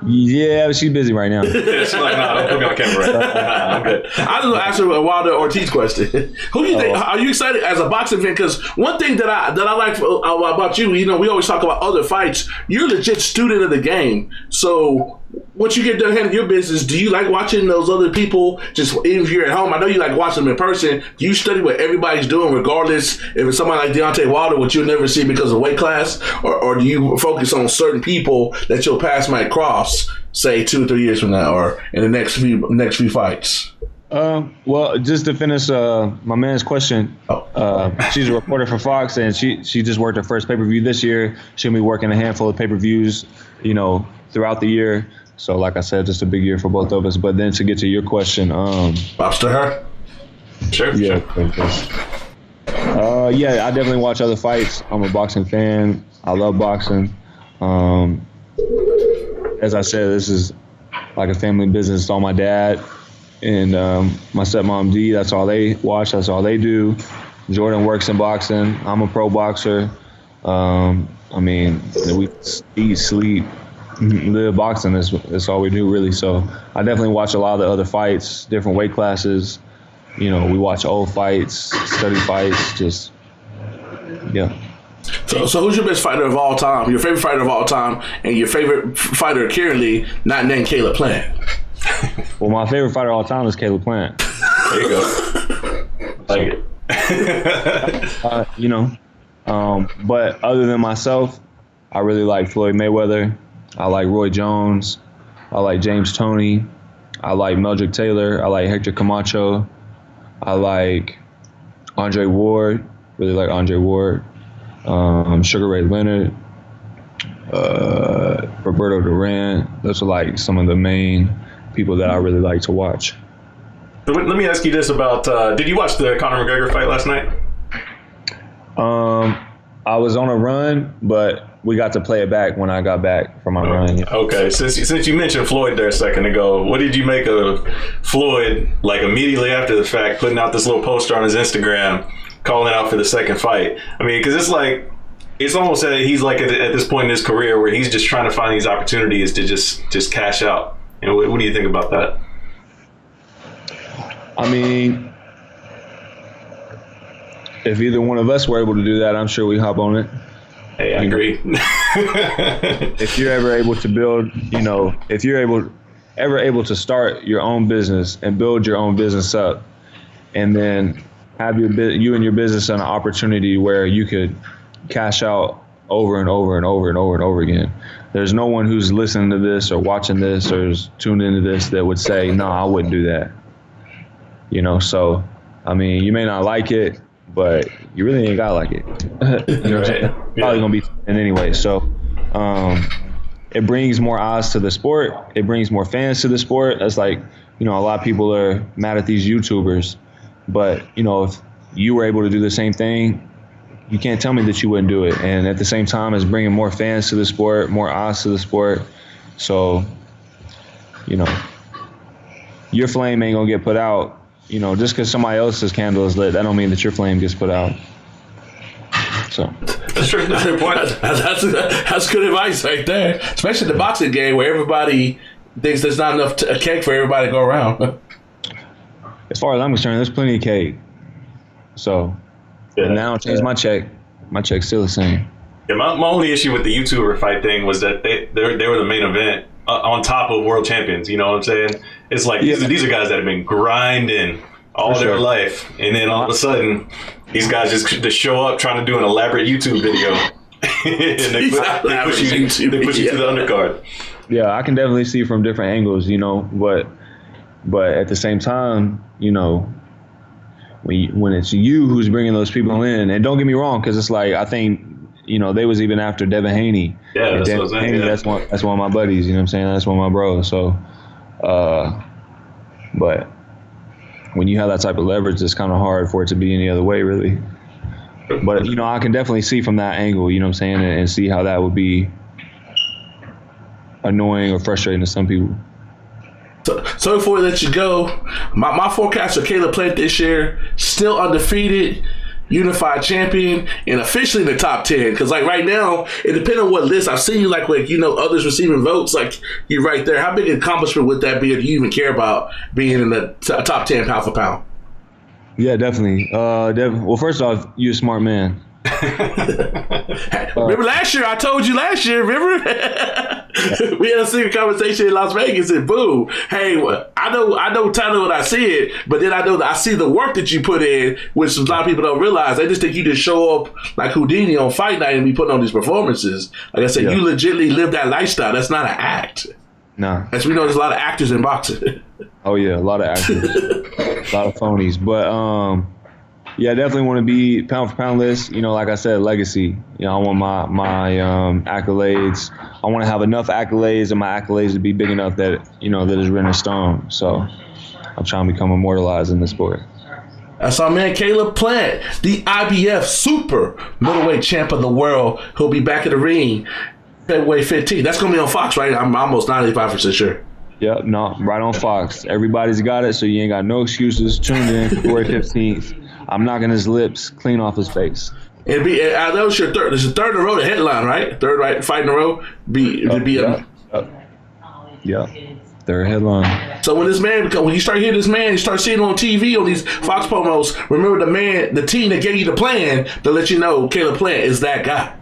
Yeah, but she's busy right now. Yeah, she's like, no, don't put me on camera right now. I'm good. I just want to ask her a Wilder Ortiz question. Who do you think? Are you excited as a boxing fan? Because one thing that I like about you, we always talk about other fights. You're a legit student of the game. So once you get done handling your business, do you like watching those other people? Just even if you're at home, I know you like watching them in person. Do you study what everybody's doing, regardless if it's somebody like Deontay Wilder, which you'll never see because of weight class, or do you focus on certain people that your paths might cross, say 2 or 3 years from now, or in the next few fights? Well, just to finish my man's question, she's a reporter for Fox, and she just worked her first pay-per-view this year. She'll be working a handful of pay-per-views, throughout the year. So, like I said, just a big year for both of us. But then to get to your question, props to her. Sure. Yeah. Yeah, I definitely watch other fights. I'm a boxing fan. I love boxing. As I said, this is like a family business. It's all my dad and my stepmom D. That's all they watch. That's all they do. Jordan works in boxing. I'm a pro boxer. I mean, we eat, sleep, live boxing. That's all we do, really. So I definitely watch a lot of the other fights, different weight classes. We watch old fights, study fights, just, yeah. So who's your best fighter of all time? Your favorite fighter of all time, and your favorite fighter currently not named Caleb Plant? Well, my favorite fighter of all time is Caleb Plant. There you go. Like it. But other than myself, I really like Floyd Mayweather. I like Roy Jones. I like James Toney. I like Meldrick Taylor. I like Hector Camacho. I like Andre Ward. Really like Andre Ward. Sugar Ray Leonard. Roberto Duran. Those are like some of the main people that I really like to watch. So let me ask you this about, did you watch the Conor McGregor fight last night? I was on a run, but we got to play it back when I got back from my run. Yeah. Okay, since you mentioned Floyd there a second ago, what did you make of Floyd, like immediately after the fact, putting out this little poster on his Instagram, calling out for the second fight? I mean, because it's almost that he's like at this point in his career where he's just trying to find these opportunities to just cash out. And what do you think about that? I mean, if either one of us were able to do that, I'm sure we hop on it. Hey, I agree. If you're ever able to build, if you're ever able to start your own business and build your own business up, and then have you and your business an opportunity where you could cash out over and over and over and over and over again. There's no one who's listening to this or watching this or is tuned into this that would say, no, I wouldn't do that. So, I mean, you may not like it, but you really ain't gotta like it. You know what I'm saying? Probably gonna be in anyway. So, it brings more eyes to the sport. It brings more fans to the sport. That's like, a lot of people are mad at these YouTubers, but if you were able to do the same thing, you can't tell me that you wouldn't do it. And at the same time, it's bringing more fans to the sport, more eyes to the sport. So, your flame ain't gonna get put out. Just because somebody else's candle is lit, that don't mean that your flame gets put out. So that's true. That's a good point. That's good advice right there, especially in the boxing game where everybody thinks there's not enough cake for everybody to go around. As far as I'm concerned, there's plenty of cake. So, and now I changed my check. My check's still the same. Yeah, my only issue with the YouTuber fight thing was that they were the main event on top of world champions. You know what I'm saying? It's like these are guys that have been grinding all their life, and then all of a sudden, these guys just show up trying to do an elaborate YouTube video, and they push you to the undercard. Yeah, I can definitely see from different angles, but at the same time, when it's you who's bringing those people in, and don't get me wrong, because it's like I think they was even after Devin Haney. Yeah, that's Devin what I'm saying. Haney, that's one of my buddies. You know what I'm saying? That's one of my bros. So, but when you have that type of leverage, it's kind of hard for it to be any other way, really. But I can definitely see from that angle. You know what I'm saying, and see how that would be annoying or frustrating to some people. So before we let you go, my forecast for Caleb Plant this year, still undefeated, unified champion, and officially in the top 10. Because like right now, it depends on what list. I've seen you others receiving votes. Like you're right there. How big an accomplishment would that be if you even care about being in the top 10 pound for pound? Yeah, definitely. Well, first off, you're a smart man. Remember last year? I told you last year. Remember? We had a secret conversation in Las Vegas, and boom, hey, I know Tyler when I see it, but then I know that I see the work that you put in, which a lot of people don't realize. They just think you just show up like Houdini on fight night and be putting on these performances. Like I said, you legitimately live that lifestyle. That's not an act. No. As we know, there's a lot of actors in boxing. Oh yeah, a lot of actors, a lot of phonies, but yeah, I definitely want to be pound for pound list. Like I said, legacy. I want my accolades. I want to have enough accolades, and my accolades to be big enough that that is written in stone. So I'm trying to become immortalized in the sport. That's our man Caleb Plant, the IBF super middleweight champ of the world. He'll be back in the ring February 15th. That's gonna be on Fox, right? I'm almost 95% sure. Yep, no, right on Fox. Everybody's got it, so you ain't got no excuses. Tune in February 15th. I'm knocking his lips clean off his face. I know it's your third. It's the third in a row, the headline, right? Third fight in a row. Yeah. Third headline. So when you start hearing this man, you start seeing him on TV on these Fox promos. Remember the team that gave you the plan to let you know Caleb Plant is that guy.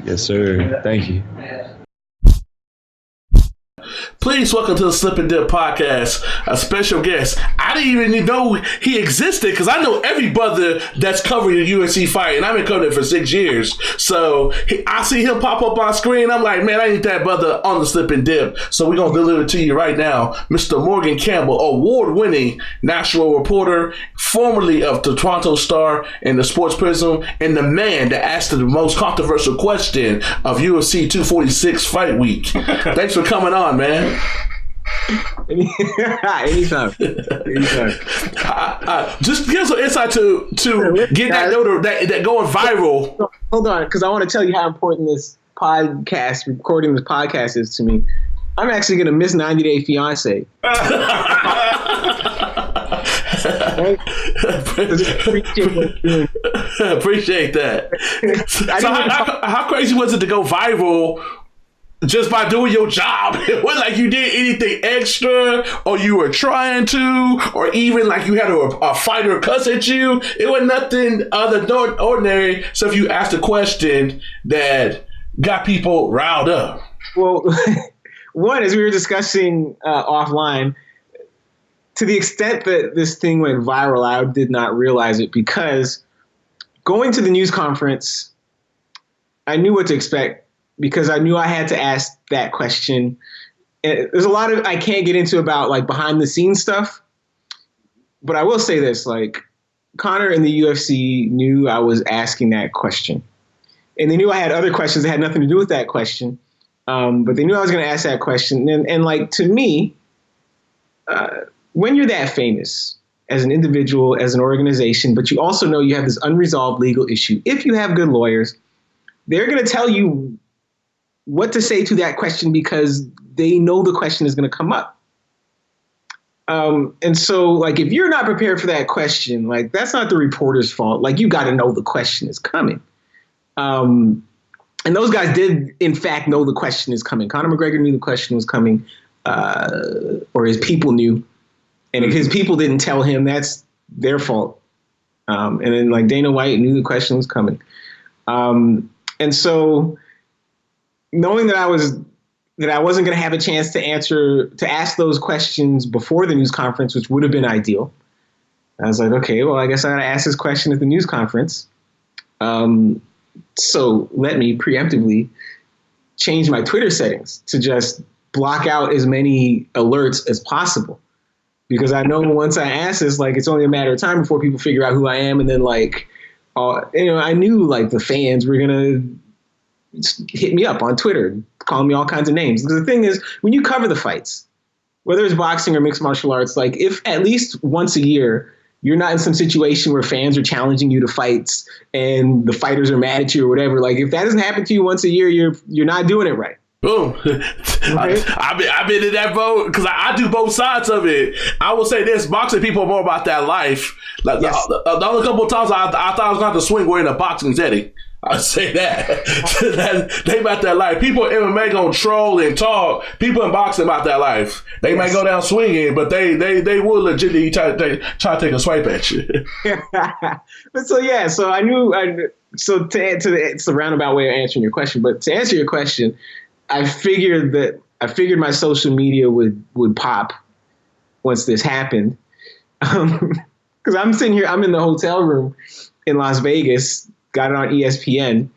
Yes, sir. Thank you. Please welcome to the Slip and Dip podcast, a special guest. I didn't even know he existed because I know every brother that's covering a UFC fight, and I've been covering it for 6 years. So I see him pop up on screen. I'm like, man, I need that brother on the Slip and Dip. So we're going to deliver it to you right now. Mr. Morgan Campbell, award-winning national reporter, formerly of the Toronto Star and the Sports Prism, and the man that asked the most controversial question of UFC 246 Fight Week. Thanks for coming on, man. Anytime. Just give some insight to get that note that going viral. Hold on, because I want to tell you how important recording this podcast is to me. I'm actually going to miss 90 Day Fiance. Appreciate that. So how crazy was it to go viral just by doing your job? It wasn't like you did anything extra, or you were trying to, or even like you had a fighter cuss at you. It was nothing other than ordinary. So if you asked a question that got people riled up. Well, one, as we were discussing offline, to the extent that this thing went viral, I did not realize it, because going to the news conference, I knew what to expect, because I knew I had to ask that question. And there's a lot of I can't get into about like behind the scenes stuff, but I will say this: like Conor and the UFC knew I was asking that question, and they knew I had other questions that had nothing to do with that question, but they knew I was going to ask that question. And like, to me, when you're that famous as an individual, as an organization, but you also know you have this unresolved legal issue, if you have good lawyers, they're going to tell you what to say to that question, because they know the question is going to come up. And so, like, if you're not prepared for that question, like, that's not the reporter's fault. Like, you got to know the question is coming. And those guys did, in fact, know the question is coming. Conor McGregor knew the question was coming, or his people knew. And if his people didn't tell him, that's their fault. And then, like, Dana White knew the question was coming. And so, knowing that I wasn't going to have a chance to ask those questions before the news conference, which would have been ideal, I was like, okay, well, I guess I got to ask this question at the news conference. So let me preemptively change my Twitter settings to just block out as many alerts as possible. Because I know once I ask this, like, it's only a matter of time before people figure out who I am. And then, like, I knew, like, the fans were going to hit me up on Twitter, calling me all kinds of names. Because the thing is, when you cover the fights, whether it's boxing or mixed martial arts, like, if at least once a year you're not in some situation where fans are challenging you to fights and the fighters are mad at you or whatever, like, if that doesn't happen to you once a year, you're not doing it right. Boom. I've been in that boat, because I do both sides of it. I will say this: boxing people are more about that life. Like, yes. the only couple of times I thought I was going to swing were in a boxing setting. I'd say that. They about that life. People in MMA gonna troll and talk. People in boxing about that life. They may go down swinging, but they will legitimately try to take a swipe at you. But so I knew. So it's a roundabout way of answering your question. But to answer your question, I figured my social media would pop once this happened, because I'm sitting here. I'm in the hotel room in Las Vegas. Got it on ESPN,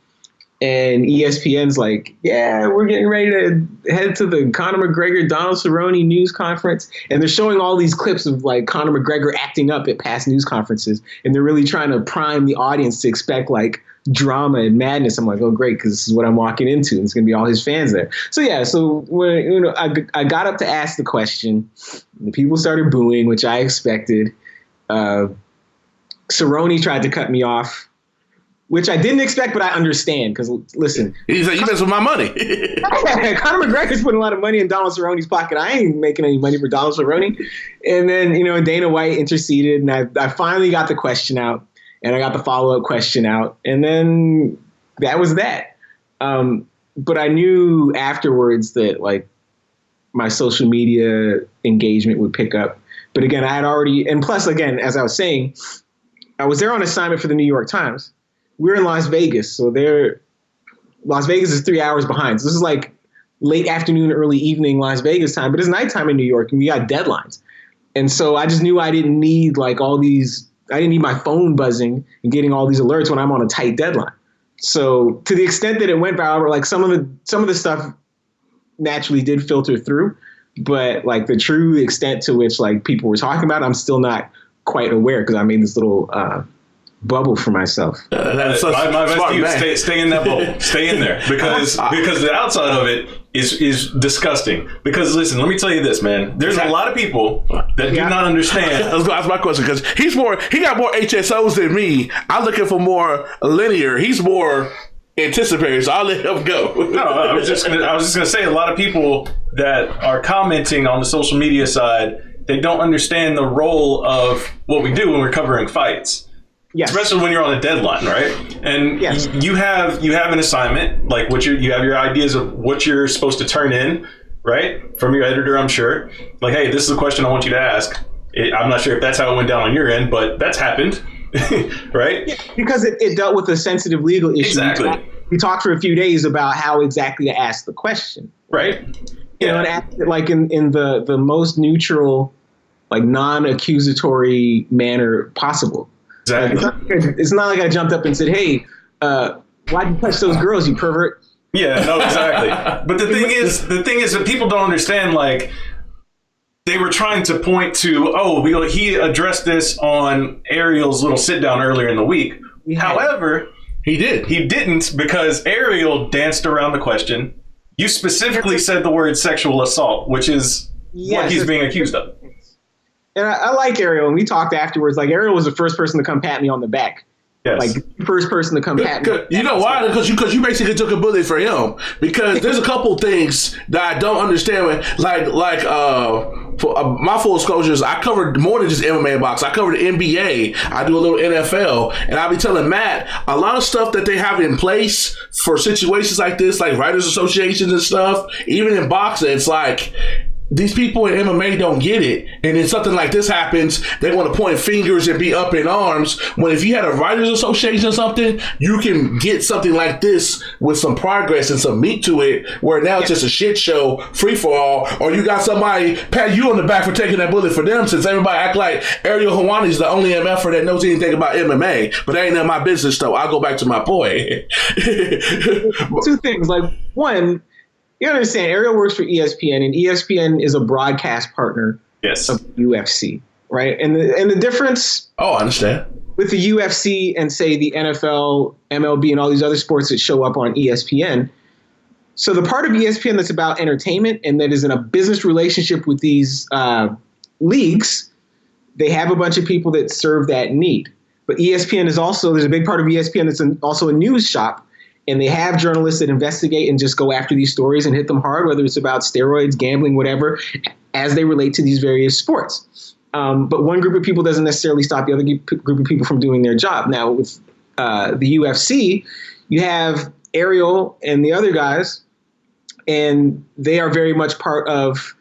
and ESPN's like, yeah, we're getting ready to head to the Conor McGregor Donald Cerrone news conference, and they're showing all these clips of like Conor McGregor acting up at past news conferences, and they're really trying to prime the audience to expect like drama and madness. I'm like, oh great, because this is what I'm walking into, and it's gonna be all his fans there. So when I got up to ask the question, the people started booing, which I expected. Cerrone tried to cut me off, which I didn't expect, but I understand, because, listen. He's like, you mess with my money. Conor McGregor's putting a lot of money in Donald Cerrone's pocket. I ain't making any money for Donald Cerrone. And then, Dana White interceded, and I finally got the question out, and I got the follow-up question out, and then that was that. But I knew afterwards that, like, my social media engagement would pick up. But again, I had already, and plus, again, as I was saying, I was there on assignment for the New York Times. We're in Las Vegas, so Las Vegas is 3 hours behind. So this is like late afternoon, early evening Las Vegas time, but it's nighttime in New York, and we got deadlines. And so I just knew I didn't need I didn't need my phone buzzing and getting all these alerts when I'm on a tight deadline. So to the extent that it went viral, like some of the stuff naturally did filter through, but like the true extent to which like people were talking about, I'm still not quite aware, because I made this little bubble for myself. That's my advice to you: stay in that bubble, stay in there, because the outside of it, is disgusting. Because listen, let me tell you this, man. There's a lot of people that do not understand. That's my question, because he got more HSOs than me. I'm looking for more linear. He's more anticipatory, so I'll let him go. No, I was just gonna say, a lot of people that are commenting on the social media side, they don't understand the role of what we do when we're covering fights. Yes. Especially when you're on a deadline, right? And you have an assignment, like you have your ideas of what you're supposed to turn in, right? From your editor, I'm sure. Like, hey, this is the question I want you to ask. I'm not sure if that's how it went down on your end, but that's happened, right? Yeah, because it dealt with a sensitive legal issue. Exactly. We talked for a few days about how exactly to ask the question. Right. You know, and ask it like in the most neutral, like non-accusatory manner possible. Exactly. Like, it's not like I jumped up and said, "Hey, why'd you touch those girls, you pervert?" Yeah, no, exactly. But the thing is that people don't understand. Like, they were trying to point to, he addressed this on Ariel's little sit down earlier in the week. However, he didn't, because Ariel danced around the question. You specifically said the word sexual assault, which is what he's being accused of. And I like Ariel, and we talked afterwards. Like, Ariel was the first person to come pat me on the back. Yes. Like, the first person to come pat me. You know why? Because you basically took a bullet for him. Because there's a couple things that I don't understand. For my full disclosures, I covered more than just MMA box. I covered NBA. I do a little NFL, and I'll be telling Matt a lot of stuff that they have in place for situations like this, like writers associations and stuff. Even in boxing, it's like, these people in MMA don't get it. And then something like this happens, they want to point fingers and be up in arms. When if you had a writers association or something, you can get something like this with some progress and some meat to it, where now it's just a shit show, free for all, or you got somebody pat you on the back for taking that bullet for them, since everybody act like Ariel Helwani is the only MFer that knows anything about MMA. But that ain't none of my business, though. I'll go back to my point. Two things. Like, one, you understand, Ariel works for ESPN, and ESPN is a broadcast partner of UFC, right? And the difference. Oh, I understand. With the UFC and, say, the NFL, MLB, and all these other sports that show up on ESPN. So the part of ESPN that's about entertainment and that is in a business relationship with these leagues, they have a bunch of people that serve that need. But ESPN is also, there's a big part of ESPN that's also a news shop. And they have journalists that investigate and just go after these stories and hit them hard, whether it's about steroids, gambling, whatever, as they relate to these various sports. But one group of people doesn't necessarily stop the other group of people from doing their job. Now, with the UFC, you have Ariel and the other guys, and they are very much part of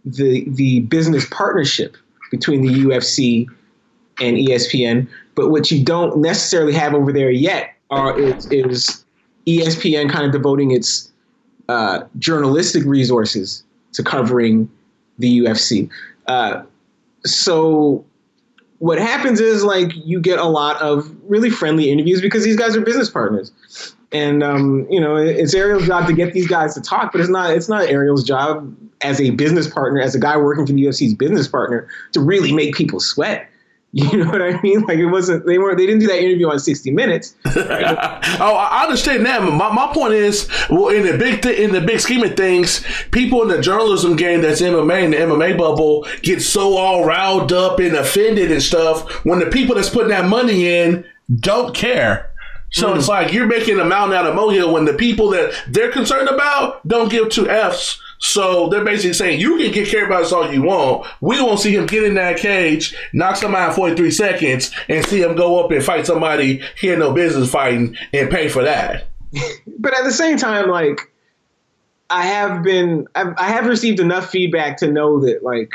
the business partnership between the UFC and ESPN. But what you don't necessarily have over there yet is ESPN kind of devoting its journalistic resources to covering the UFC. So what happens is, like, you get a lot of really friendly interviews because these guys are business partners. And, it's Ariel's job to get these guys to talk, but it's not Ariel's job as a business partner, as a guy working for the UFC's business partner, to really make people sweat. You know what I mean? Like, they didn't do that interview on 60 Minutes. Right? I understand that. But my point is, well, in the big scheme of things, people in the journalism game that's MMA and the MMA bubble get so all riled up and offended and stuff when the people that's putting that money in don't care. So it's like you're making a mountain out of molehill when the people that they're concerned about don't give two Fs. So they're basically saying, you can care about us all you want. We won't see him get in that cage, knock somebody in 43 seconds, and see him go up and fight somebody he had no business fighting and pay for that. But at the same time, like, I have received enough feedback to know that, like,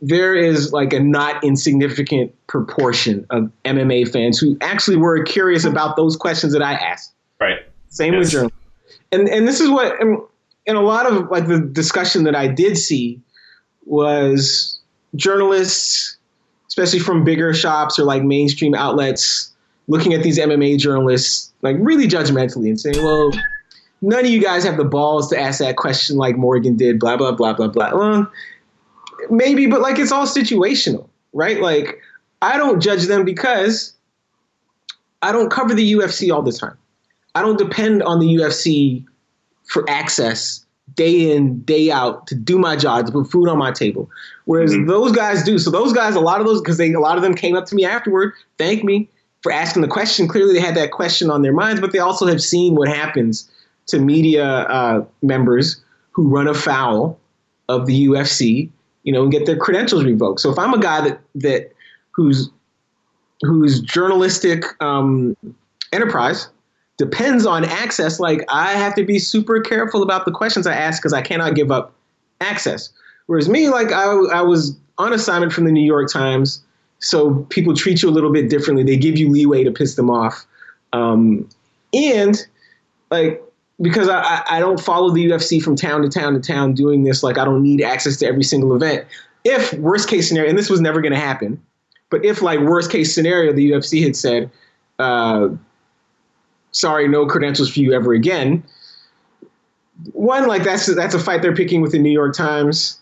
there is, like, a not insignificant proportion of MMA fans who actually were curious about those questions that I asked. Right. Same with journalists. And this is what... And a lot of, like, the discussion that I did see was journalists, especially from bigger shops or, like, mainstream outlets, looking at these MMA journalists, like, really judgmentally and saying, well, none of you guys have the balls to ask that question like Morgan did, blah, blah, blah, blah, blah. Well, maybe, but, like, it's all situational, right? Like, I don't judge them because I don't cover the UFC all the time. I don't depend on the UFC for access day in, day out to do my job, to put food on my table. Whereas those guys do. So those guys, a lot of them came up to me afterward, thanked me for asking the question. Clearly they had that question on their minds, but they also have seen what happens to media members who run afoul of the UFC, and get their credentials revoked. So if I'm a guy that whose journalistic enterprise depends on access, like I have to be super careful about the questions I ask because I cannot give up access. Whereas me, like I was on assignment from the New York Times, so people treat you a little bit differently. They give you leeway to piss them off. And like, because I don't follow the UFC from town to town to town doing this, like I don't need access to every single event. If worst case scenario, and this was never going to happen, but if like worst case scenario, the UFC had said, sorry, no credentials for you ever again. One, like that's a fight they're picking with the New York Times.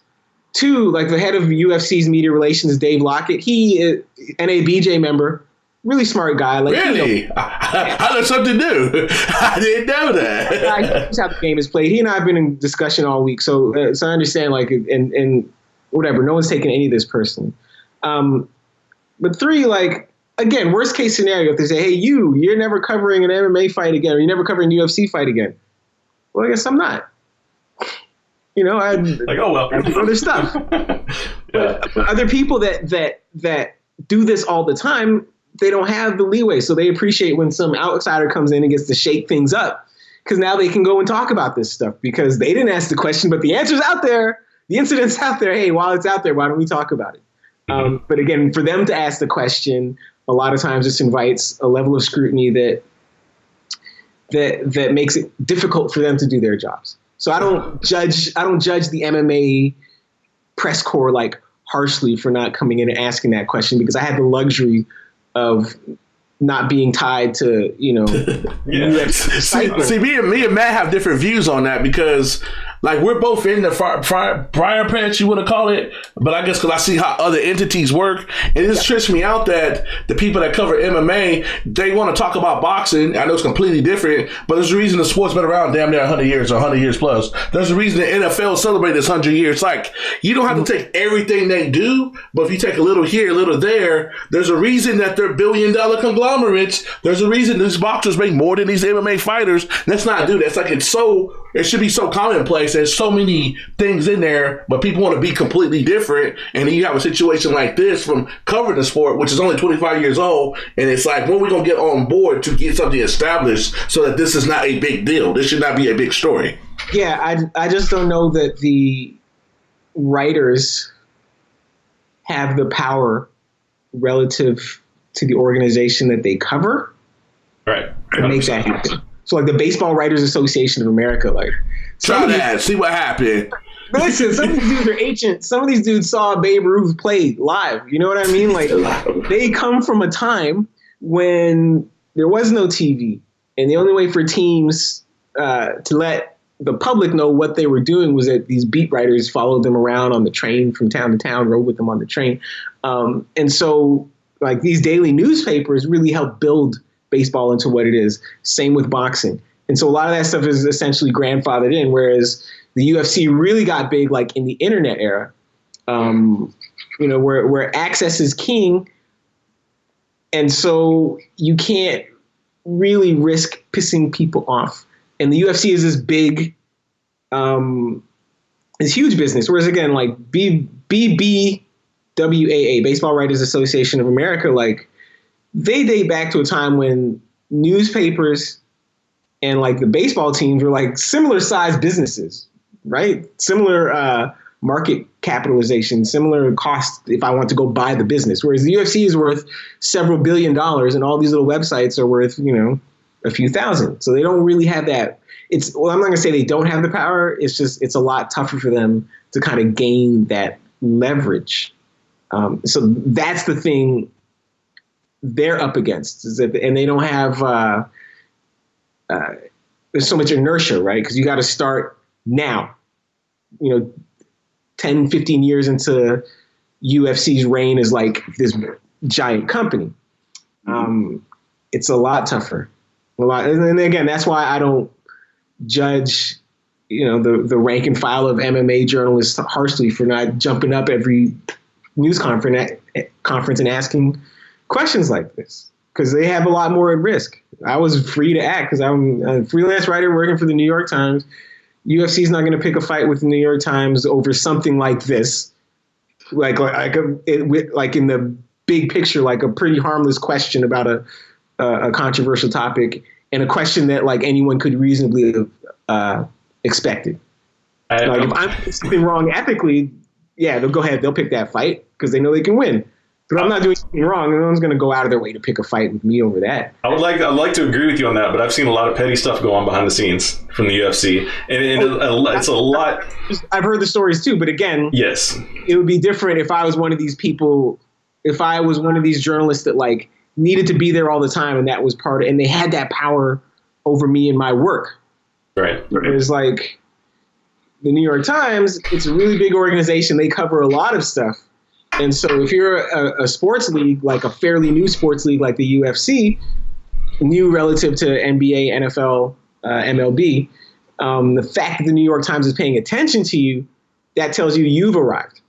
Two, like the head of UFC's media relations, Dave Lockett, he is an NABJ member, really smart guy. Like, really? I learned something new. I didn't know that. That's how the game is played. He and I have been in discussion all week, so I understand. Like, and whatever, no one's taking any of this personally. But three, like, again, worst case scenario, if they say, hey, you're never covering an MMA fight again, or you're never covering a UFC fight again. Well, I guess I'm not. I like, oh well, I do other stuff. But other people that do this all the time, they don't have the leeway. So they appreciate when some outsider comes in and gets to shake things up, because now they can go and talk about this stuff because they didn't ask the question, but the answer's out there. The incident's out there. Hey, while it's out there, why don't we talk about it? But again, for them to ask the question, a lot of times this invites a level of scrutiny that makes it difficult for them to do their jobs. So I don't judge the MMA press corps like harshly for not coming in and asking that question, because I had the luxury of not being tied to, yeah. See, me and Matt have different views on that, because like we're both in the prior pants, you want to call it, but I guess because I see how other entities work, and it just trips me out that the people that cover MMA, they want to talk about boxing. I know it's completely different, but there's a reason the sport's been around damn near 100 years or 100 years plus. There's a reason the NFL celebrated this 100 years. Like, you don't have to take everything they do, but if you take a little here, a little there, there's a reason that they're billion-dollar conglomerates. There's a reason these boxers make more than these MMA fighters. Let's not do that. It's like it should be so commonplace. There's so many things in there, but people want to be completely different. And then you have a situation like this from covering the sport, which is only 25 years old. And it's like, when are we going to get on board to get something established so that this is not a big deal? This should not be a big story. Yeah, I just don't know that the writers have the power relative to the organization that they cover, right, to make that happen. So like the Baseball Writers Association of America, like, try that, see what happened. But listen, some of these dudes are ancient. Some of these dudes saw Babe Ruth play live. You know what I mean? Like, they come from a time when there was no TV, and the only way for teams to let the public know what they were doing was that these beat writers followed them around on the train from town to town, rode with them on the train. And so like these daily newspapers really helped build baseball into what it is. Same with boxing. And so a lot of that stuff is essentially grandfathered in, whereas the UFC really got big like in the internet era, where access is king. And so you can't really risk pissing people off. And the UFC is this big, this huge business. Whereas again, like BBWAA, Baseball Writers Association of America, like they date back to a time when newspapers and like the baseball teams were like similar sized businesses, right? Similar market capitalization, similar cost if I want to go buy the business. Whereas the UFC is worth several $1 billion and all these little websites are worth, a few thousand. So they don't really have that. I'm not going to say they don't have the power. It's just, it's a lot tougher for them to kind of gain that leverage. So that's the thing they're up against, and they don't have, there's so much inertia, right? Because you got to start now, 10, 15 years into UFC's reign as like this giant company. It's a lot tougher. And again, that's why I don't judge the rank and file of MMA journalists harshly for not jumping up every news conference and asking questions like this, because they have a lot more at risk. I was free to act because I'm a freelance writer working for the New York Times. UFC is not going to pick a fight with the New York Times over something like this, like in the big picture, like a pretty harmless question about a controversial topic, and a question that like anyone could reasonably have expected. Like if I'm doing something wrong ethically, yeah, they'll go ahead, they'll pick that fight because they know they can win. But I'm not doing something wrong. No one's going to go out of their way to pick a fight with me over that. I'd like to agree with you on that, but I've seen a lot of petty stuff go on behind the scenes from the UFC, and it's a lot. I've heard the stories too, but again, yes, it would be different if I was one of these people, if I was one of these journalists that like needed to be there all the time, and that was part of, and they had that power over me and my work. Right. It was like the New York Times. It's a really big organization. They cover a lot of stuff. And so if you're a sports league, like a fairly new sports league like the UFC, new relative to NBA, NFL, MLB, the fact that the New York Times is paying attention to you, that tells you you've arrived.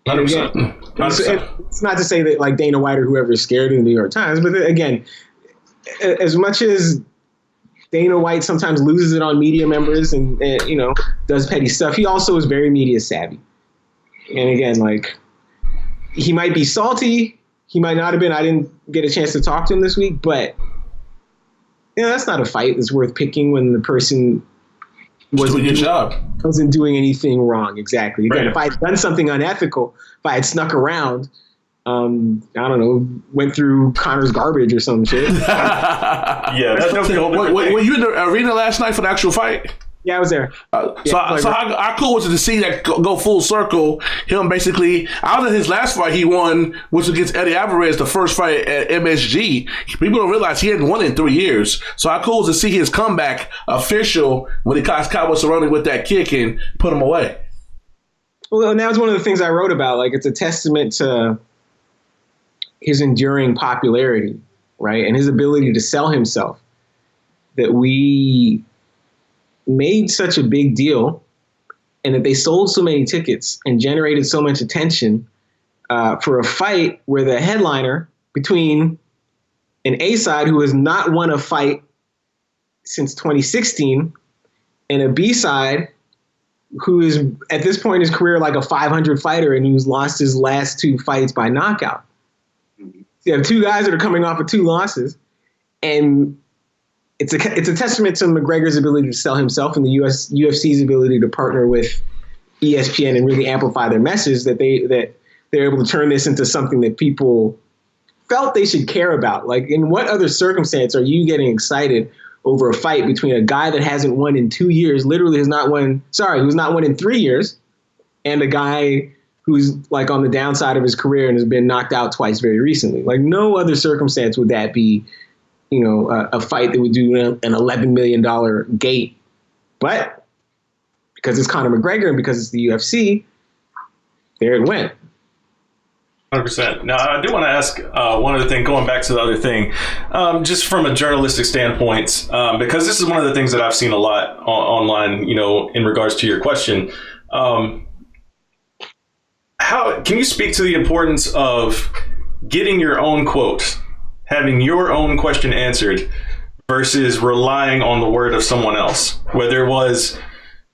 100%. Again, 100%. It's not to say that like Dana White or whoever is scared of the New York Times, but again, as much as Dana White sometimes loses it on media members and does petty stuff, he also is very media savvy. And again, like, he might be salty. He might not have been. I didn't get a chance to talk to him this week, but that's not a fight that's worth picking when the person wasn't doing anything wrong. Exactly. Again, if I had done something unethical, if I had snuck around, I don't know, went through Connor's garbage or some shit. Yeah, that's were you in the arena last night for the actual fight? Yeah, I was there. So how cool was it to see that go full circle? Him basically, out of his last fight he won, which was against Eddie Alvarez, the first fight at MSG. People don't realize he hadn't won in 3 years. So how cool was it to see his comeback official when he caught Cowboy surrounded with that kick and put him away? Well, and that was one of the things I wrote about. Like, it's a testament to his enduring popularity, right, and his ability to sell himself, that we made such a big deal, and that they sold so many tickets and generated so much attention for a fight where the headliner, between an A side who has not won a fight since 2016 and a B side who is at this point in his career like a 500 fighter and who's lost his last 2 fights by knockout. You have 2 guys that are coming off of 2 losses, and it's a testament to McGregor's ability to sell himself and the UFC's ability to partner with ESPN and really amplify their message, that they're able to turn this into something that people felt they should care about. Like, in what other circumstance are you getting excited over a fight between a guy that hasn't won in 2 years, who's not won in 3 years, and a guy who's like on the downside of his career and has been knocked out twice very recently? Like, no other circumstance would that be, a fight that would do an $11 million gate. But because it's Conor McGregor and because it's the UFC, there it went. 100%. Now, I do want to ask one other thing, going back to the other thing, just from a journalistic standpoint, because this is one of the things that I've seen a lot online, in regards to your question. How can you speak to the importance of getting your own quote, having your own question answered, versus relying on the word of someone else, whether it was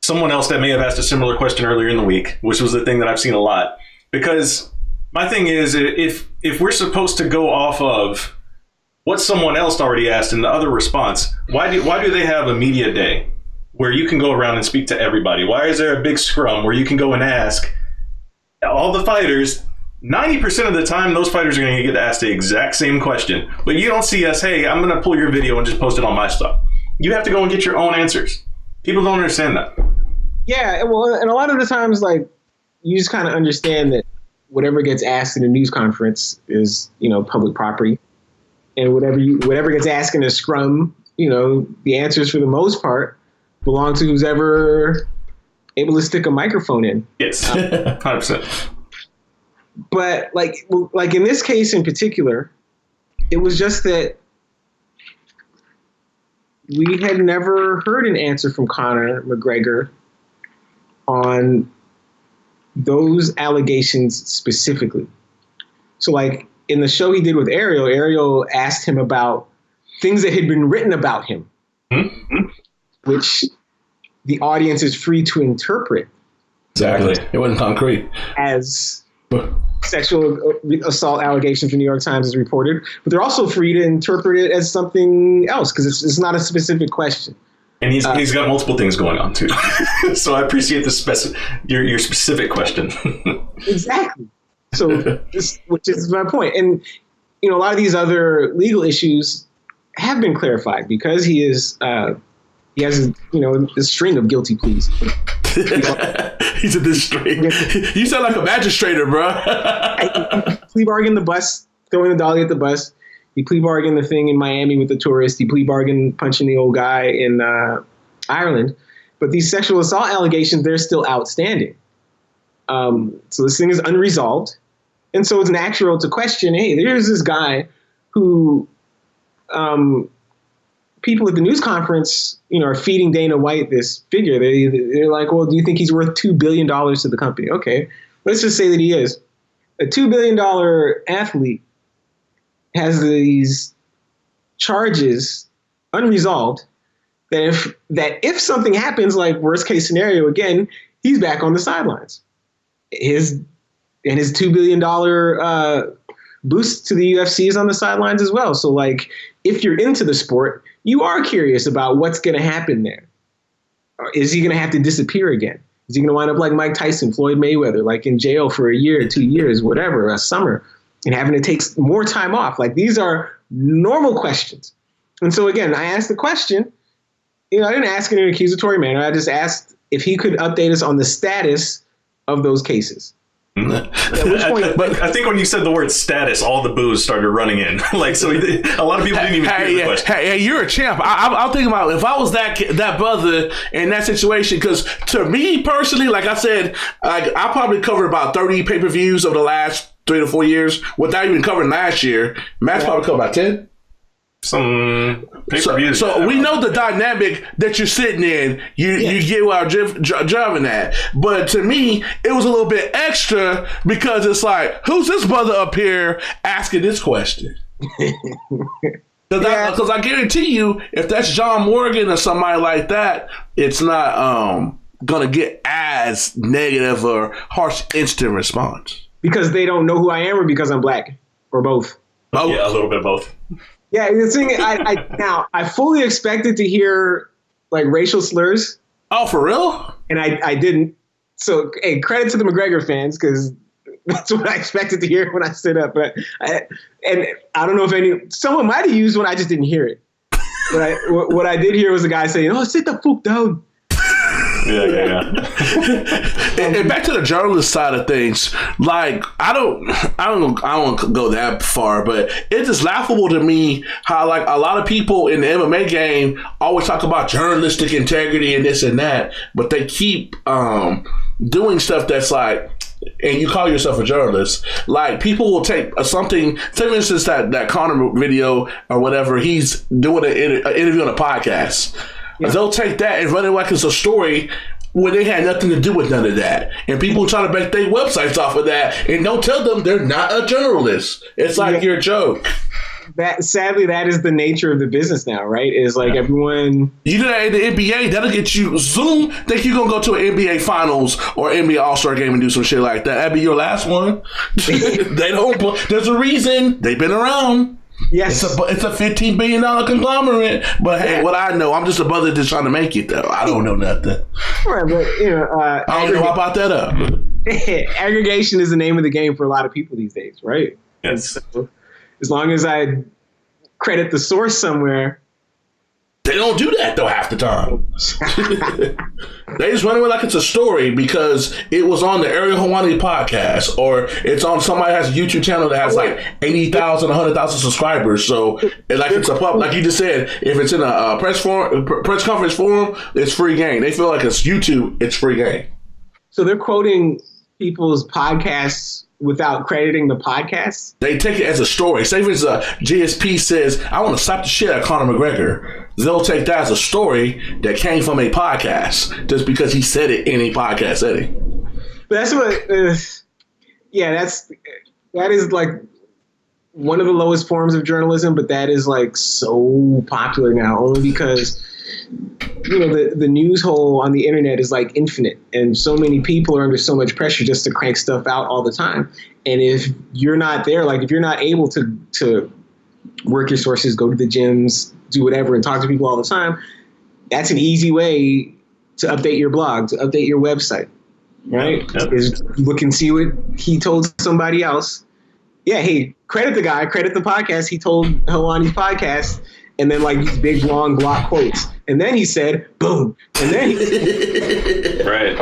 someone else that may have asked a similar question earlier in the week, which was the thing that I've seen a lot? Because my thing is, if we're supposed to go off of what someone else already asked in the other response, why do they have a media day where you can go around and speak to everybody? Why is there a big scrum where you can go and ask all the fighters? 90% of the time, those fighters are going to get asked the exact same question. But you don't see us, hey, I'm going to pull your video and just post it on my stuff. You have to go and get your own answers. People don't understand that. Yeah, well, and a lot of the times, like, you just kind of understand that whatever gets asked in a news conference is, public property. And whatever gets asked in a scrum, the answers for the most part belong to who's ever able to stick a microphone in. Yes, 100%. But like in this case in particular, it was just that we had never heard an answer from Conor McGregor on those allegations specifically. So like in the show he did with Ariel asked him about things that had been written about him, which the audience is free to interpret. Exactly. It wasn't concrete. As sexual assault allegations from New York Times is reported, but they're also free to interpret it as something else because it's not a specific question. And he's got multiple things going on too. So I appreciate your specific question. Exactly. So which is my point. And a lot of these other legal issues have been clarified because he has a string of guilty pleas. He's a string. You sound like a magistrator, bro. Plea bargain the bus, throwing the dolly at the bus. He plea bargained the thing in Miami with the tourist. He plea bargained punching the old guy in Ireland. But these sexual assault allegations, they're still outstanding. So this thing is unresolved. And so it's natural to question, hey, there's this guy who people at the news conference, are feeding Dana White this figure. They're like, well, do you think he's worth $2 billion to the company? Okay, let's just say that he is. A $2 billion athlete has these charges unresolved that if something happens, like worst case scenario, again, he's back on the sidelines. His $2 billion boost to the UFC is on the sidelines as well. So like, if you're into the sport, you are curious about what's going to happen there. Is he going to have to disappear again? Is he going to wind up like Mike Tyson, Floyd Mayweather, like in jail for a year, 2 years, whatever, a summer, and having to take more time off? Like, these are normal questions. And so again, I asked the question, I didn't ask in an accusatory manner. I just asked if he could update us on the status of those cases. At which point, but I think when you said the word status, all the boos started running in. Like, so a lot of people didn't even hear the question. Hey, you're a champ. I'm thinking about if I was that brother in that situation, because to me personally, like I said, I probably covered about 30 pay-per-views over the last 3 to 4 years without even covering last year. Matt's probably covered about 10. Some pay-per-views. So we know the dynamic that you're sitting in. You get where I'm driving at. But to me, it was a little bit extra because it's like, who's this brother up here asking this question? Because I guarantee you, if that's John Morgan or somebody like that, it's not gonna get as negative or harsh instant response. Because they don't know who I am, or because I'm black, or both. Yeah, a little bit of both. Yeah, the thing I fully expected to hear like racial slurs. Oh, for real? And I didn't. So, hey, credit to the McGregor fans, because that's what I expected to hear when I stood up. But I don't know if someone might have used one. I just didn't hear it. What I did hear was a guy saying, "Oh, sit the fuck down." Yeah. And back to the journalist side of things, like I don't go that far, but it's just laughable to me how like a lot of people in the MMA game always talk about journalistic integrity and this and that, but they keep doing stuff that's like, and you call yourself a journalist, like people will take something, say for instance that Conor video or whatever, he's doing an interview on a podcast. Yeah. They'll take that and run it like it's a story when they had nothing to do with none of that. And people try to make their websites off of that and don't tell them they're not a journalist. It's like your joke. Sadly, that is the nature of the business now, right? Is like everyone... You do that in the NBA, that'll get you Zoom. Think you're going to go to an NBA Finals or NBA All-Star game and do some shit like that. That'd be your last one. They don't... There's a reason. They've been around. Yes. It's a $15 billion conglomerate. But hey, what I know, I'm just a brother just trying to make it, though. I don't know nothing. Right, but, I don't know how about that up. Aggregation is the name of the game for a lot of people these days, right? Yes. So, as long as I credit the source somewhere. They don't do that, though, half the time. They just run it like it's a story because it was on the Ariel Helwani podcast, or it's on somebody has a YouTube channel that has like 80,000, 100,000 subscribers. So, like it's a pub, like you just said, if it's in a press conference forum, it's free game. They feel like it's YouTube, it's free game. So they're quoting people's podcasts without crediting the podcast. They take it as a story. Say if it's a GSP says, I want to slap the shit out of Conor McGregor. They'll take that as a story that came from a podcast just because he said it in a podcast setting. But that's what, that is like one of the lowest forms of journalism, but that is like so popular now only because, you know, the news hole on the internet is like infinite, and so many people are under so much pressure just to crank stuff out all the time. And if you're not there, like if you're not able to work your sources, go to the gyms, do whatever, and talk to people all the time, that's an easy way to update your blog, to update your website, right? Yep. Is look and see what he told somebody else. Yeah, hey, credit the guy, credit the podcast. He told Helwani's podcast, and then like these big long block quotes. And then he said, boom. And then right.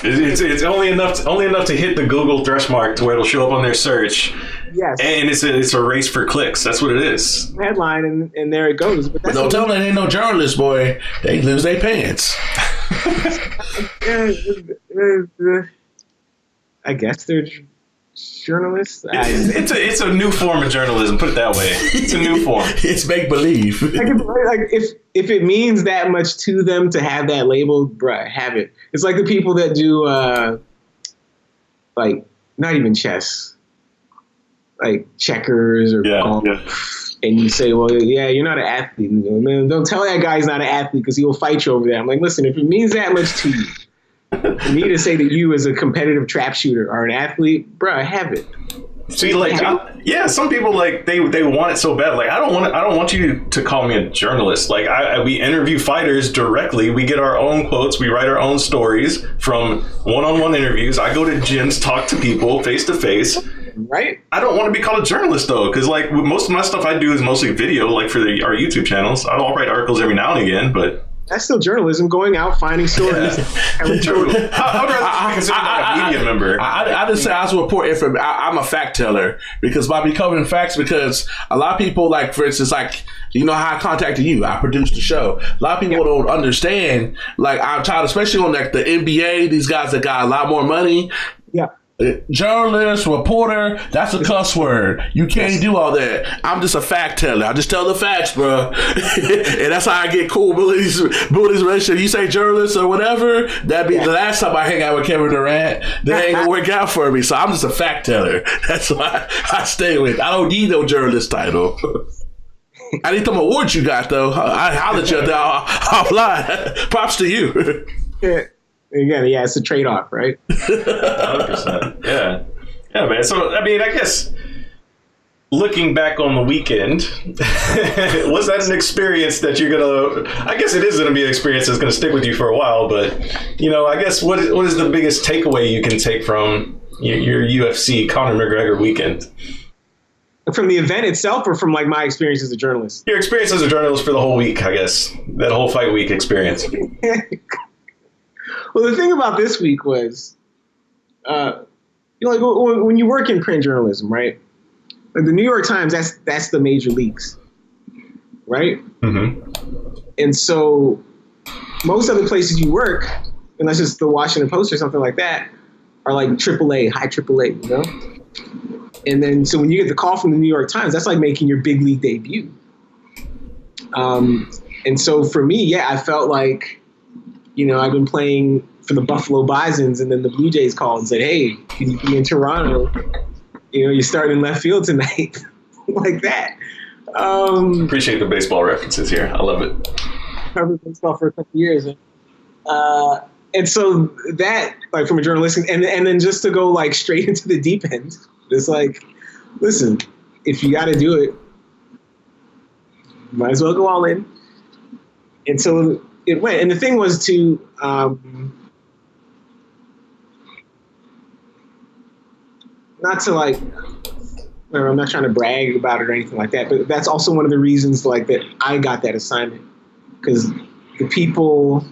It's only enough to hit the Google thresh mark to where it'll show up on their search. Yes. And it's a race for clicks. That's what it is. Headline, and there it goes. But that's don't tell them they ain't no journalist, boy. They lose their pants. I guess they're journalists. It's a new form of journalism. Put it that way. It's a new form. It's make believe. Like if it means that much to them to have that label, bruh, have it. It's like the people that do like not even chess, like checkers or golf. Yeah. And you say, well, yeah, you're not an athlete. Man, don't tell that guy he's not an athlete because he will fight you over that. I'm like, listen, if it means that much to you, for me to say that you as a competitive trap shooter are an athlete, bruh, have it. See, like, some people like they want it so bad. Like, I don't want you to call me a journalist. Like, we interview fighters directly. We get our own quotes. We write our own stories from one-on-one interviews. I go to gyms, talk to people face to face. Right. I don't want to be called a journalist though, because like most of my stuff I do is mostly video, like for our YouTube channels. I'll write articles every now and again, but that's still journalism, going out, finding stories. Yeah. True. How do I consider that a media member? I just say I was report information. I'm a fact teller because by becoming facts, because a lot of people, like for instance, like you know how I contacted you, I produced the show. A lot of people don't understand. Like I'm tired, especially on like the NBA, these guys that got a lot more money. Yeah. Journalist, reporter, that's a cuss word. You can't do all that. I'm just a fact teller. I just tell the facts, bro. And that's how I get cool, build this relationship. You say journalist or whatever, that'd be the last time I hang out with Kevin Durant. That ain't gonna work out for me. So I'm just a fact teller. That's why I stay with. I don't need no journalist title. I need some awards you got though. I'll let you offline. Props to you. Again, yeah, it's a trade-off, right? 100%. Yeah, man. So, I mean, I guess looking back on the weekend, was that an experience that you're gonna? I guess it is gonna be an experience that's gonna stick with you for a while. But you know, I guess what is the biggest takeaway you can take from your UFC Conor McGregor weekend? From the event itself, or from like my experience as a journalist? Your experience as a journalist for the whole week, I guess. That whole fight week experience. Well, the thing about this week was, you know, like when you work in print journalism, right? Like the New York Times, that's the major leagues, right? Mm-hmm. And so most other places you work, unless it's the Washington Post or something like that, are like AAA, high AAA, you know? And then so when you get the call from the New York Times, that's like making your big league debut. And so for me, yeah, I felt like, you know, I've been playing for the Buffalo Bisons, and then the Blue Jays called and said, hey, can you be in Toronto? You know, you're starting in left field tonight. Like that. Appreciate the baseball references here. I love it. Covered baseball for a couple of years. And so that, like from a journalistic, and then just to go like straight into the deep end, it's like, listen, if you got to do it, might as well go all in. And so it went. And the thing was to not to like, I'm not trying to brag about it or anything like that, but that's also one of the reasons like that I got that assignment, because the people,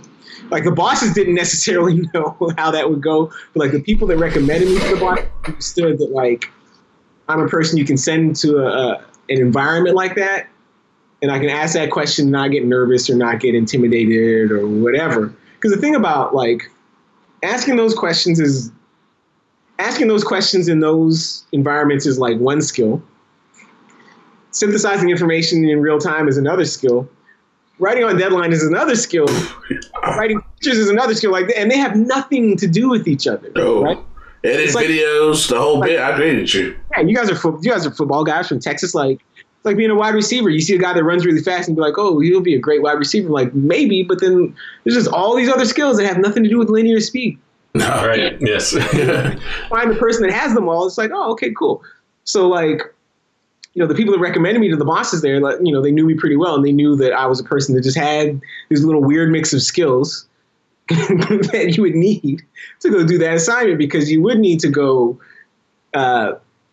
like the bosses didn't necessarily know how that would go, but like the people that recommended me for the boss understood that like I'm a person you can send to an environment like that, and I can ask that question and not get nervous or not get intimidated or whatever. Because the thing about like asking those questions is asking those questions in those environments is like one skill. Synthesizing information in real time is another skill. Writing on deadline is another skill. Writing pictures is another skill. Like, and they have nothing to do with each other, right? Edit like, videos, the whole bit. I agree with you. Yeah, you guys are football guys from Texas. Like, it's like being a wide receiver. You see a guy that runs really fast and be like, oh, he'll be a great wide receiver. Like, maybe, but then there's just all these other skills that have nothing to do with linear speed. No. Right. Yes. Find the person that has them all. It's like, oh, okay, cool. So, like, the people that recommended me to the bosses there, like, they knew me pretty well, and they knew that I was a person that just had this little weird mix of skills that you would need to go do that assignment, because you would need to go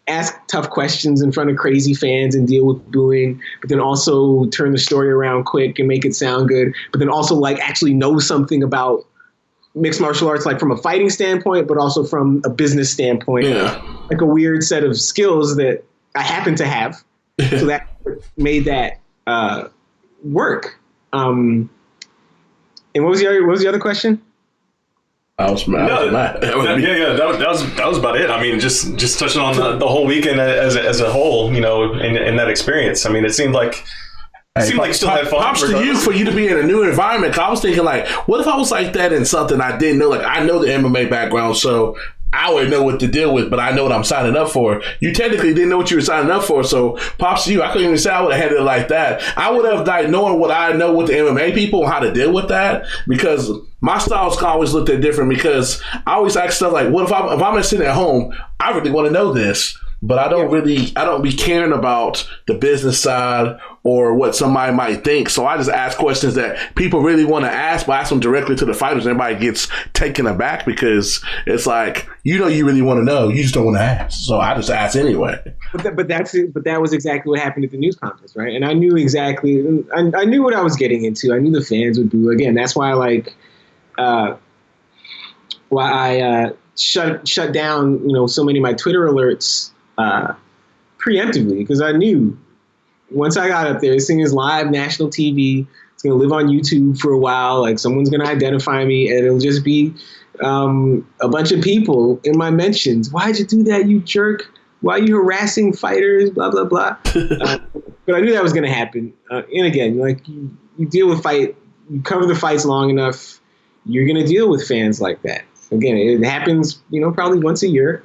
ask tough questions in front of crazy fans and deal with booing, but then also turn the story around quick and make it sound good, but then also like actually know something about mixed martial arts, like from a fighting standpoint, but also from a business standpoint. Yeah. Like a weird set of skills that I happen to have. So that made that work. And what was the other question? That was about it. I mean, just touching on the whole weekend as a whole, in that experience. I mean, it seemed like you still had fun. Props to you for you to be in a new environment. 'Cause I was thinking, like, what if I was like that in something I didn't know? Like, I know the MMA background, so I would know what to deal with, but I know what I'm signing up for. You technically didn't know what you were signing up for, so props to you. I couldn't even say I would have handled it like that. I would have, like, knowing what I know with the MMA people and how to deal with that, because my styles always looked at different, because I always ask stuff like, what if I'm sitting at home, I really want to know this, but I don't be caring about the business side or what somebody might think. So I just ask questions that people really want to ask, but I ask them directly to the fighters. Everybody gets taken aback because it's like, you really want to know, you just don't want to ask. So I just ask anyway. But that was exactly what happened at the news conference, right? And I knew exactly, I knew what I was getting into. I knew the fans would boo. Again, that's why I shut down, so many of my Twitter alerts preemptively, because I knew once I got up there, this thing is live, national TV. It's going to live on YouTube for a while. Like, someone's going to identify me, and it'll just be a bunch of people in my mentions. Why'd you do that, you jerk? Why are you harassing fighters? Blah, blah, blah. But I knew that was going to happen. And again, like, you deal with you cover the fights long enough, you're going to deal with fans like that. Again, it happens, probably once a year.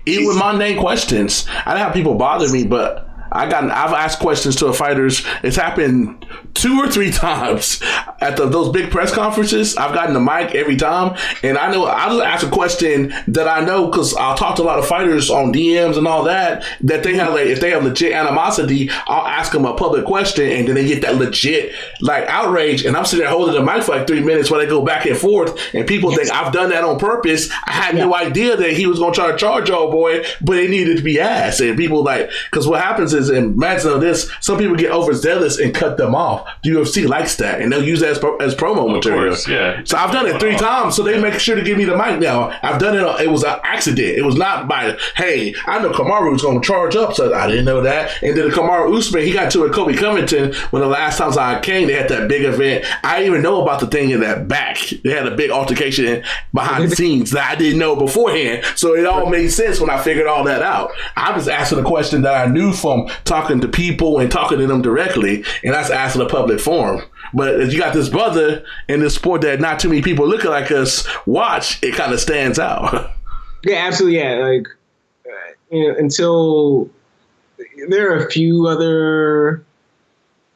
Even with mundane questions, I don't have people bother me, but I've asked questions to fighters. It's happened 2 or 3 times at those big press conferences. I've gotten the mic every time, and I know I'll just ask a question that I know, because I'll talk to a lot of fighters on DMs and all that they have, like, if they have legit animosity, I'll ask them a public question, and then they get that legit, like, outrage, and I'm sitting there holding the mic for like 3 minutes while they go back and forth, and people think I've done that on purpose. I had no idea that he was going to try to charge y'all, boy, but it needed to be asked. And people, like, because what happens is, and Matt's know this, some people get overzealous and cut them off. The UFC likes that, and they'll use that as promo material. Course, yeah. So I've done it 3 times, so they make sure to give me the mic now. I've done it, it was an accident. It was not by, hey, I know Kamaru was going to charge up, so I didn't know that. And then Kamaru Usman, he got to it Kobe Covington when the last times I came, they had that big event. I didn't even know about the thing in that back. They had a big altercation behind the scenes that I didn't know beforehand. So it all made sense when I figured all that out. I was asking a question that I knew from talking to people and talking to them directly, and that's asking a public forum. But if you got this brother in this sport that not too many people looking like us watch, it kind of stands out. Yeah, absolutely. Yeah, like until there are a few other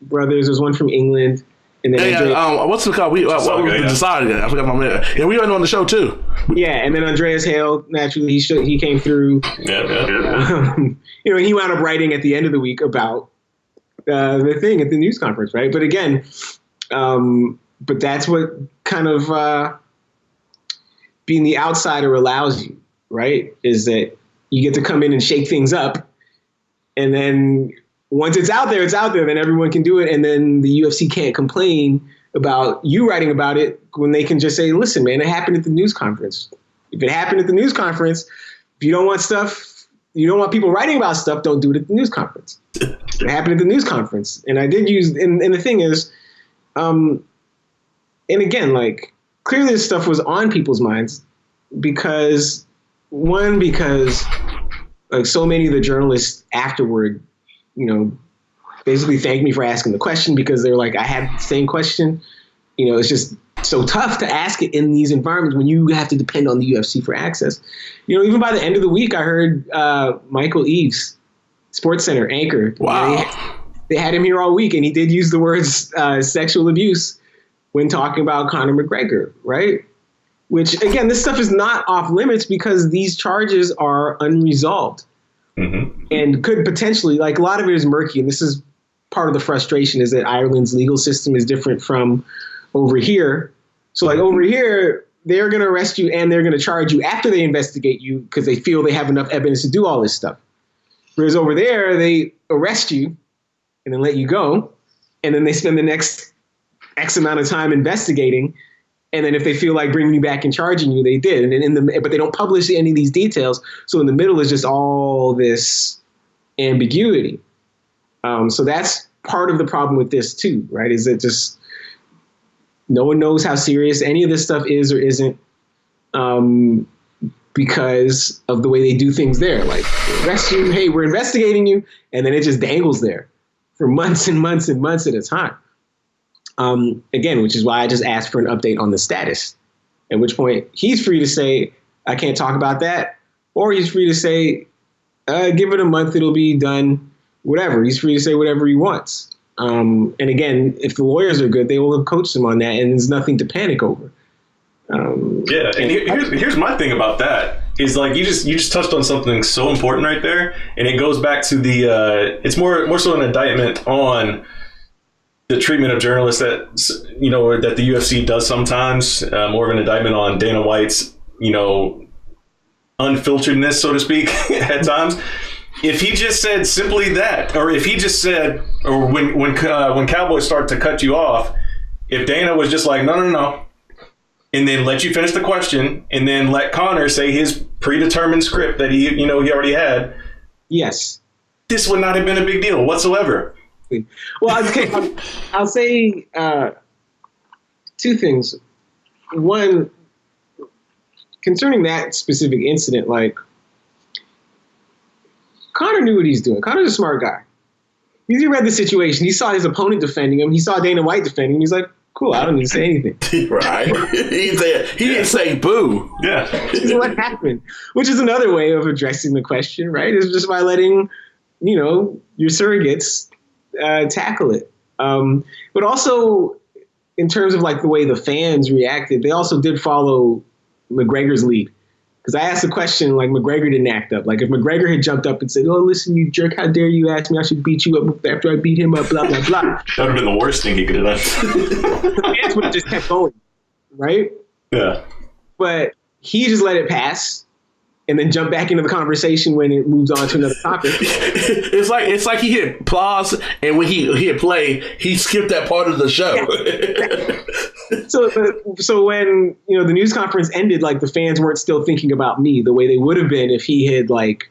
brothers. There's one from England, and then what's it called? We decided. I forgot my name. Yeah, we went on the show too. Yeah, and then Andreas Hale, naturally, he came through. Yeah. He wound up writing at the end of the week about the thing at the news conference, right? But again, but that's what kind of being the outsider allows you, right? Is that you get to come in and shake things up, and then once it's out there, then everyone can do it, and then the UFC can't complain about you writing about it when they can just say, listen, man, it happened at the news conference. If it happened at the news conference, if you don't want people writing about stuff, don't do it at the news conference. It happened at the news conference. And I did use, and the thing is, and again, like, clearly this stuff was on people's minds because One, because like so many of the journalists afterward, basically thanked me for asking the question because they're like, I had the same question. It's just so tough to ask it in these environments when you have to depend on the UFC for access. Even by the end of the week, I heard Michael Eaves, SportsCenter anchor. Wow. They had him here all week, and he did use the words sexual abuse when talking about Conor McGregor, right? Which, again, this stuff is not off limits because these charges are unresolved and could potentially, like a lot of it is murky, and this is part of the frustration is that Ireland's legal system is different from over here. So like over here, they're going to arrest you and they're going to charge you after they investigate you because they feel they have enough evidence to do all this stuff. Whereas over there, they arrest you and then let you go. And then they spend the next X amount of time investigating. And then if they feel like bringing you back and charging you, they did. And but they don't publish any of these details. So in the middle is just all this ambiguity. So that's part of the problem with this too, right? Is that just no one knows how serious any of this stuff is or isn't because of the way they do things there. Like, arrest you, hey, we're investigating you, and then it just dangles there for months and months and months at a time. Again, which is why I just asked for an update on the status, at which point he's free to say, I can't talk about that, or he's free to say, give it a month, it'll be done, whatever. He's free to say whatever he wants. And again, if the lawyers are good, they will have coached him on that, and there's nothing to panic over. And here's my thing about that is like you just touched on something so important right there, and it goes back to the it's more so an indictment on the treatment of journalists that that the UFC does sometimes, more of an indictment on Dana White's unfilteredness, so to speak, at times. If he just said simply that, or if he just said, or when Cowboys start to cut you off, if Dana was just like, no, and then let you finish the question, and then let Conor say his predetermined script that he already had, yes, this would not have been a big deal whatsoever. Well, okay, I'll say two things. One, concerning that specific incident, like, Conor knew what he's doing. Conor's a smart guy. He read the situation. He saw his opponent defending him. He saw Dana White defending him. He's like, cool, I don't need to say anything. Right. He didn't say boo. Yeah. Which is what happened. Which is another way of addressing the question, right? Is just by letting, your surrogates tackle it. But also, in terms of like the way the fans reacted, they also did follow McGregor's lead. Because I asked the question, like, McGregor didn't act up. Like, if McGregor had jumped up and said, oh, listen, you jerk, how dare you ask me I should beat you up after I beat him up, blah, blah, blah. That would have been the worst thing he could have done. The fans would have just kept going, right? Yeah. But he just let it pass and then jump back into the conversation when it moves on to another topic. It's like he hit pause, and when he hit play, he skipped that part of the show. So when the news conference ended, like the fans weren't still thinking about me the way they would have been if he had like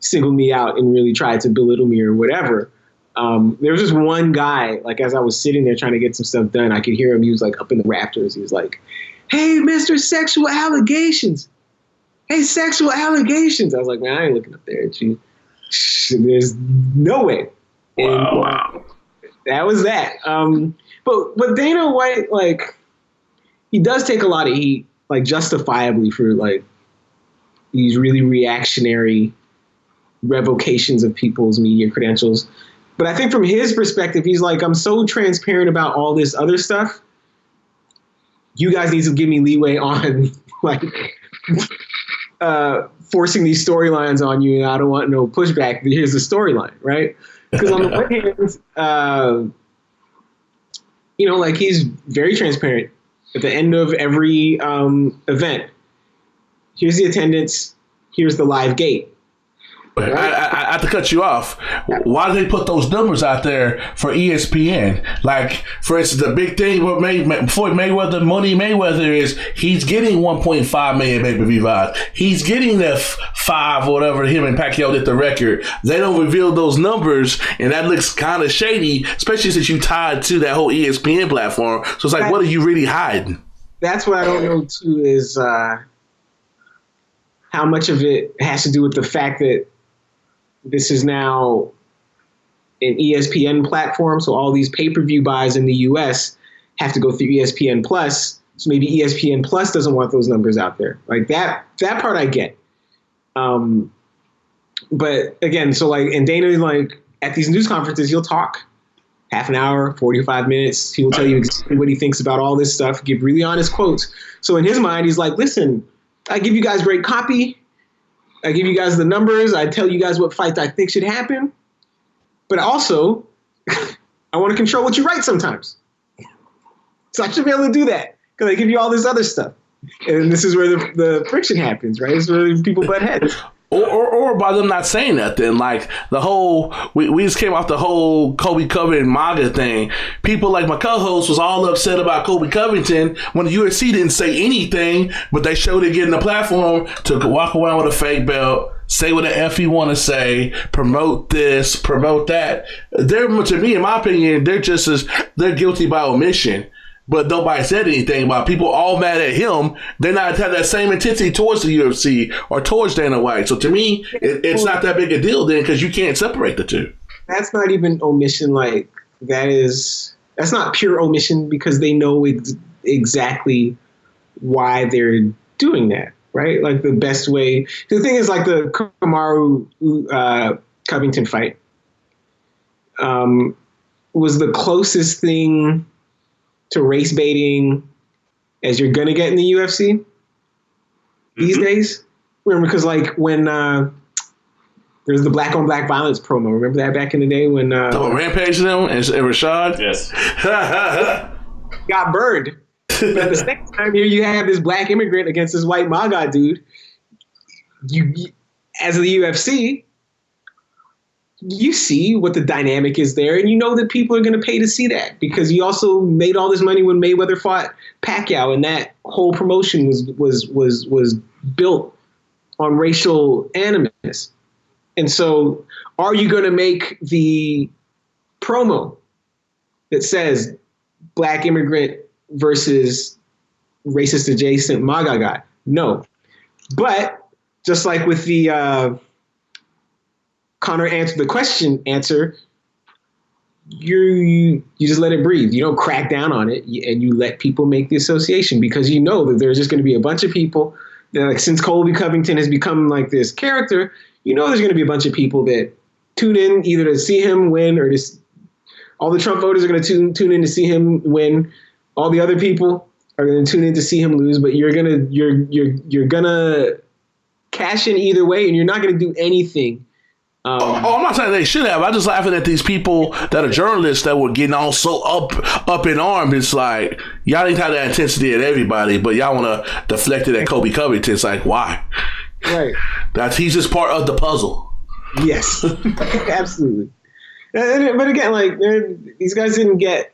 singled me out and really tried to belittle me or whatever. There was just one guy, like as I was sitting there trying to get some stuff done, I could hear him. He was like up in the rafters. He was like, "Hey, Mr. Sexual Allegations. Hey, sexual allegations." I was like, man, I ain't looking up there at you. There's no way. Wow. That was that. But Dana White, like, he does take a lot of heat, like, justifiably for, like, these really reactionary revocations of people's media credentials. But I think from his perspective, he's like, I'm so transparent about all this other stuff. You guys need to give me leeway on, like, forcing these storylines on you, and I don't want no pushback. But here's the storyline, right? Because on the one hand, like he's very transparent. At the end of every event, here's the attendance, here's the live gate. Right? I have to cut you off. Why do they put those numbers out there for ESPN? Like, for instance, the big thing with Mayweather is he's getting 1.5 million pay-per-view buys. He's getting that 5 or whatever him and Pacquiao did the record. They don't reveal those numbers, and that looks kind of shady, especially since you tied to that whole ESPN platform. So it's like, what are you really hiding? That's what I don't know too is how much of it has to do with the fact that this is now an ESPN platform, so all these pay-per-view buys in the US have to go through ESPN Plus. So maybe ESPN Plus doesn't want those numbers out there. Like that part I get. But again, so like, and Dana, like at these news conferences, he'll talk half an hour, 45 minutes. He will tell you exactly what he thinks about all this stuff, give really honest quotes. So in his mind, he's like, listen, I give you guys great copy. I give you guys the numbers. I tell you guys what fights I think should happen. But also, I want to control what you write sometimes. So I should be able to do that because I give you all this other stuff. And this is where the friction happens, right? This is where people butt heads. Or by them not saying nothing, like the whole, we just came off the whole Kobe Covington MAGA thing. People like my co-host was all upset about Kobe Covington when the UFC didn't say anything, but they showed it getting the platform to walk around with a fake belt, say what the F you want to say, promote this, promote that. They're, to me, in my opinion, they're guilty by omission. But nobody said anything about people all mad at him. They're not have that same intensity towards the UFC or towards Dana White. So to me, it's not that big a deal then because you can't separate the two. That's not even omission. Like that's not pure omission because they know exactly why they're doing that, right? Like the best way. The thing is like the Kamaru Covington fight was the closest thing to race baiting as you're gonna get in the UFC these days. Remember, because like when there's the black on black violence promo. Remember that back in the day when Rampage them and Rashad? Yes. got burned. But at the same time, here you have this black immigrant against this white MAGA dude. You as the UFC, you see what the dynamic is there, and you know that people are going to pay to see that because he also made all this money when Mayweather fought Pacquiao, and that whole promotion was built on racial animus. And so, are you going to make the promo that says black immigrant versus racist adjacent MAGA guy? No, but just like with the Conor answered the question answer, you just let it breathe. You don't crack down on it, and you let people make the association because you know that there's just going to be a bunch of people that, like, since Colby Covington has become like this character, you know there's going to be a bunch of people that tune in either to see him win or just all the Trump voters are going to tune in to see him win. All the other people are going to tune in to see him lose, but you're gonna cash in either way, and you're not going to do anything. I'm not saying they should have. I'm just laughing at these people that are journalists that were getting all so up in arms. It's like, y'all didn't have that intensity at everybody, but y'all want to deflect it at Kobe Covington. It's like, why? Right. He's just part of the puzzle. Yes, absolutely. But again, like these guys didn't get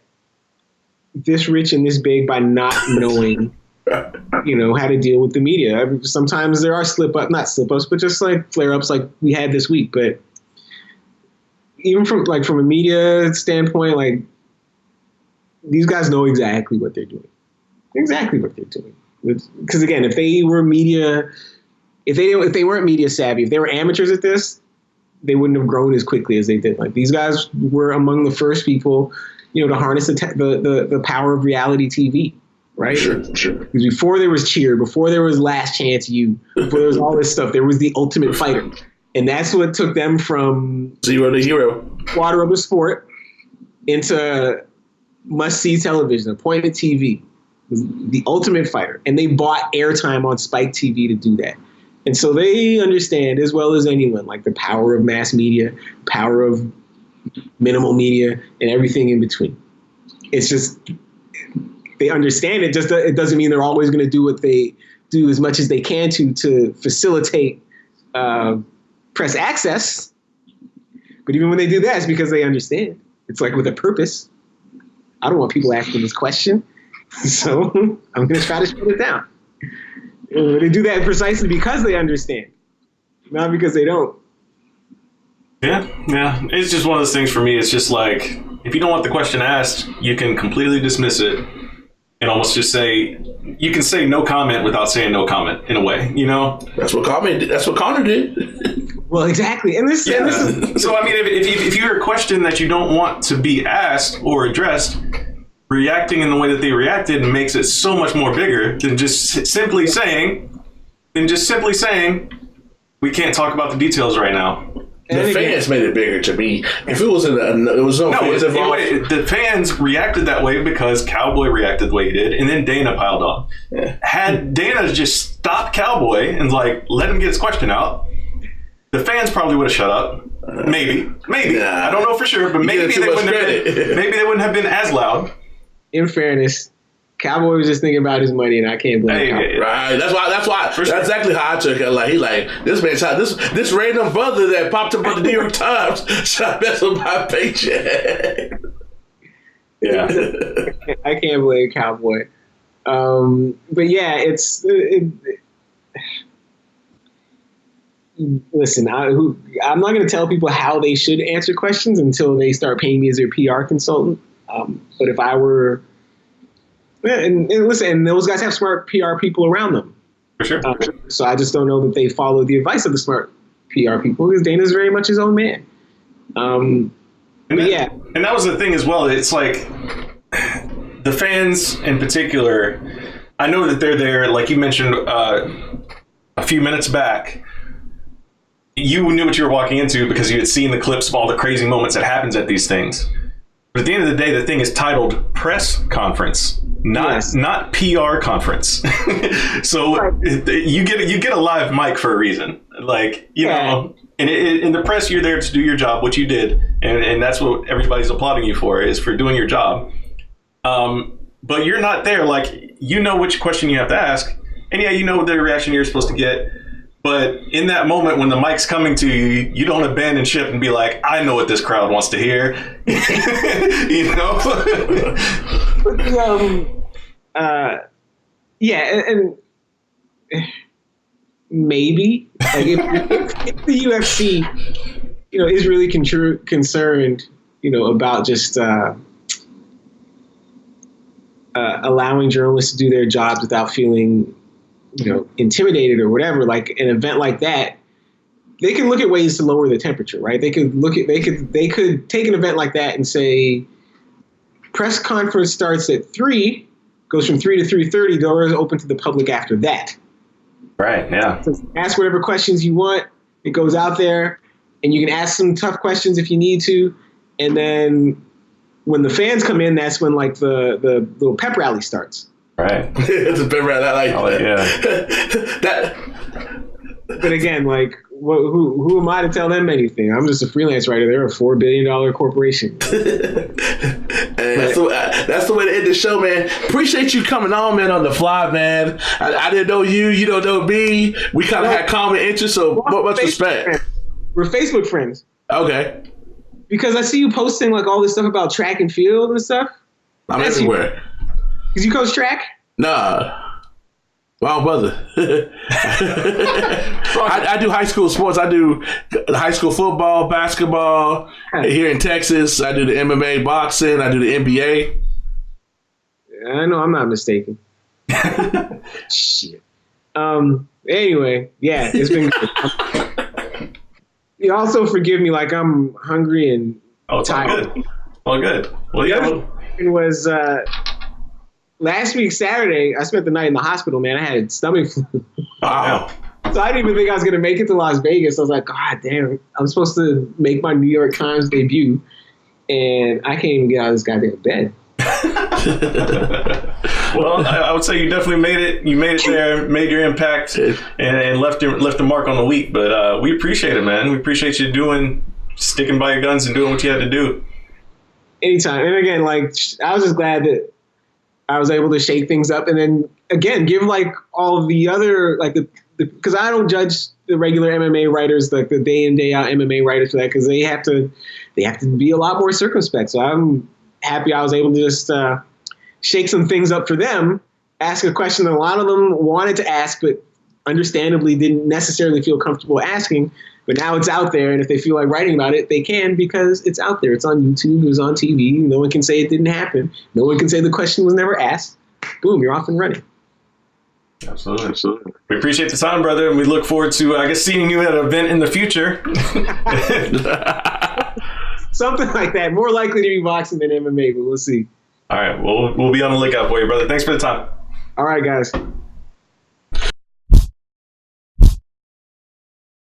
this rich and this big by not knowing, how to deal with the media. Sometimes there are not slip ups, but just like flare ups like we had this week. But even from a media standpoint, like these guys know exactly what they're doing. Exactly what they're doing. Because again, if they weren't media savvy, if they were amateurs at this, they wouldn't have grown as quickly as they did. Like these guys were among the first people, to harness the power of reality TV. Right? Sure. Because before there was Cheer, before there was Last Chance U, before there was all this stuff, there was The Ultimate Fighter. And that's what took them from zero to hero, water of the sport, into must-see television, appointment TV. The Ultimate Fighter. And they bought airtime on Spike TV to do that. And so they understand as well as anyone, like the power of mass media, power of minimal media, and everything in between. It's just... they understand it. Just it doesn't mean they're always going to do what they do as much as they can to facilitate press access. But even when they do that, it's because they understand. It's like with a purpose. I don't want people asking this question, so I'm going to try to shut it down. They do that precisely because they understand, not because they don't. Yeah. It's just one of those things for me. It's just like, if you don't want the question asked, you can completely dismiss it and almost just say, you can say no comment without saying no comment in a way, you know? That's what Connor did. Well, exactly. And this is so, I mean, if you're a question that you don't want to be asked or addressed, reacting in the way that they reacted makes it so much more bigger than just simply saying, we can't talk about the details right now. The fans made it bigger to me. If it was there was no fans involved. The fans reacted that way because Cowboy reacted the way he did, and then Dana piled on. Yeah. Had Dana just stopped Cowboy and like let him get his question out, the fans probably would have shut up. Maybe. I don't know for sure, but maybe they wouldn't have been as loud. In fairness, Cowboy was just thinking about his money, and I can't blame him. Right. That's why. That's exactly how I took it. Like this man, this random brother that popped up on the New York Times trying to mess with my paycheck. Yeah. I can't blame Cowboy. But yeah, listen, I'm not going to tell people how they should answer questions until they start paying me as their PR consultant. But if I were, and listen, and those guys have smart PR people around them. For sure. So I just don't know that they follow the advice of the smart PR people because Dana's very much his own man. And that was the thing as well. It's like the fans in particular, I know that they're there, like you mentioned a few minutes back. You knew what you were walking into because you had seen the clips of all the crazy moments that happens at these things. But at the end of the day, the thing is titled press conference, not PR conference. So you get a live mic for a reason. Like, you know, and in the press, you're there to do your job, which you did. And that's what everybody's applauding you for, is for doing your job. But you're not there. Like, you know which question you have to ask. And yeah, you know the reaction you're supposed to get. But in that moment when the mic's coming to you, you don't abandon ship and be like, I know what this crowd wants to hear. You know? And maybe like if the UFC, you know, is really concerned, you know, about just allowing journalists to do their jobs without feeling, you know, intimidated or whatever, like an event like that, they can look at ways to lower the temperature, right? They could take an event like that and say, press conference starts at 3, goes from 3 to 3:30, doors open to the public after that. Right, yeah. So ask whatever questions you want. It goes out there, and you can ask some tough questions if you need to. And then when the fans come in, that's when like the little pep rally starts. Right. It's a pep rally. I like that. But again, like, who am I to tell them anything? I'm just a freelance writer. They're a $4 billion corporation. That's the way to end the show, man. Appreciate you coming on, man, on the fly, man. I didn't know you. You don't know me. We kind of had common interests, so much respect. We're Facebook friends. Okay. Because I see you posting like all this stuff about track and field and stuff. I'm everywhere. Because you coach track? Nah. Wow, brother. I do high school sports. I do high school football, basketball. Here in Texas, I do the MMA, boxing. I do the NBA. I know I'm not mistaken. Shit. Anyway, yeah, it's been good. You also forgive me, like I'm hungry and tired. All good. Well, the other thing was last week, Saturday, I spent the night in the hospital, man. I had stomach flu. Wow. So I didn't even think I was going to make it to Las Vegas. I was like, God damn, I'm supposed to make my New York Times debut, and I can't even get out of this goddamn bed. Well, I would say you definitely made it. You made it there, made your impact, and left a mark on the week. But we appreciate it, man. We appreciate you sticking by your guns and doing what you had to do. Anytime. And again, like, I was just glad that I was able to shake things up, and then again give like all of the other like because I don't judge the regular MMA writers, like the day in day out MMA writers for that, because they have to be a lot more circumspect. So I'm happy I was able to just shake some things up for them, ask a question that a lot of them wanted to ask, but understandably didn't necessarily feel comfortable asking. But now it's out there, and if they feel like writing about it, they can, because it's out there. It's on YouTube. It was on TV. No one can say it didn't happen. No one can say the question was never asked. Boom, you're off and running. Absolutely. We appreciate the time, brother, and we look forward to, I guess, seeing you at an event in the future. Something like that. More likely to be boxing than MMA, but we'll see. All right. Well, we'll be on the lookout for you, brother. Thanks for the time. All right, guys.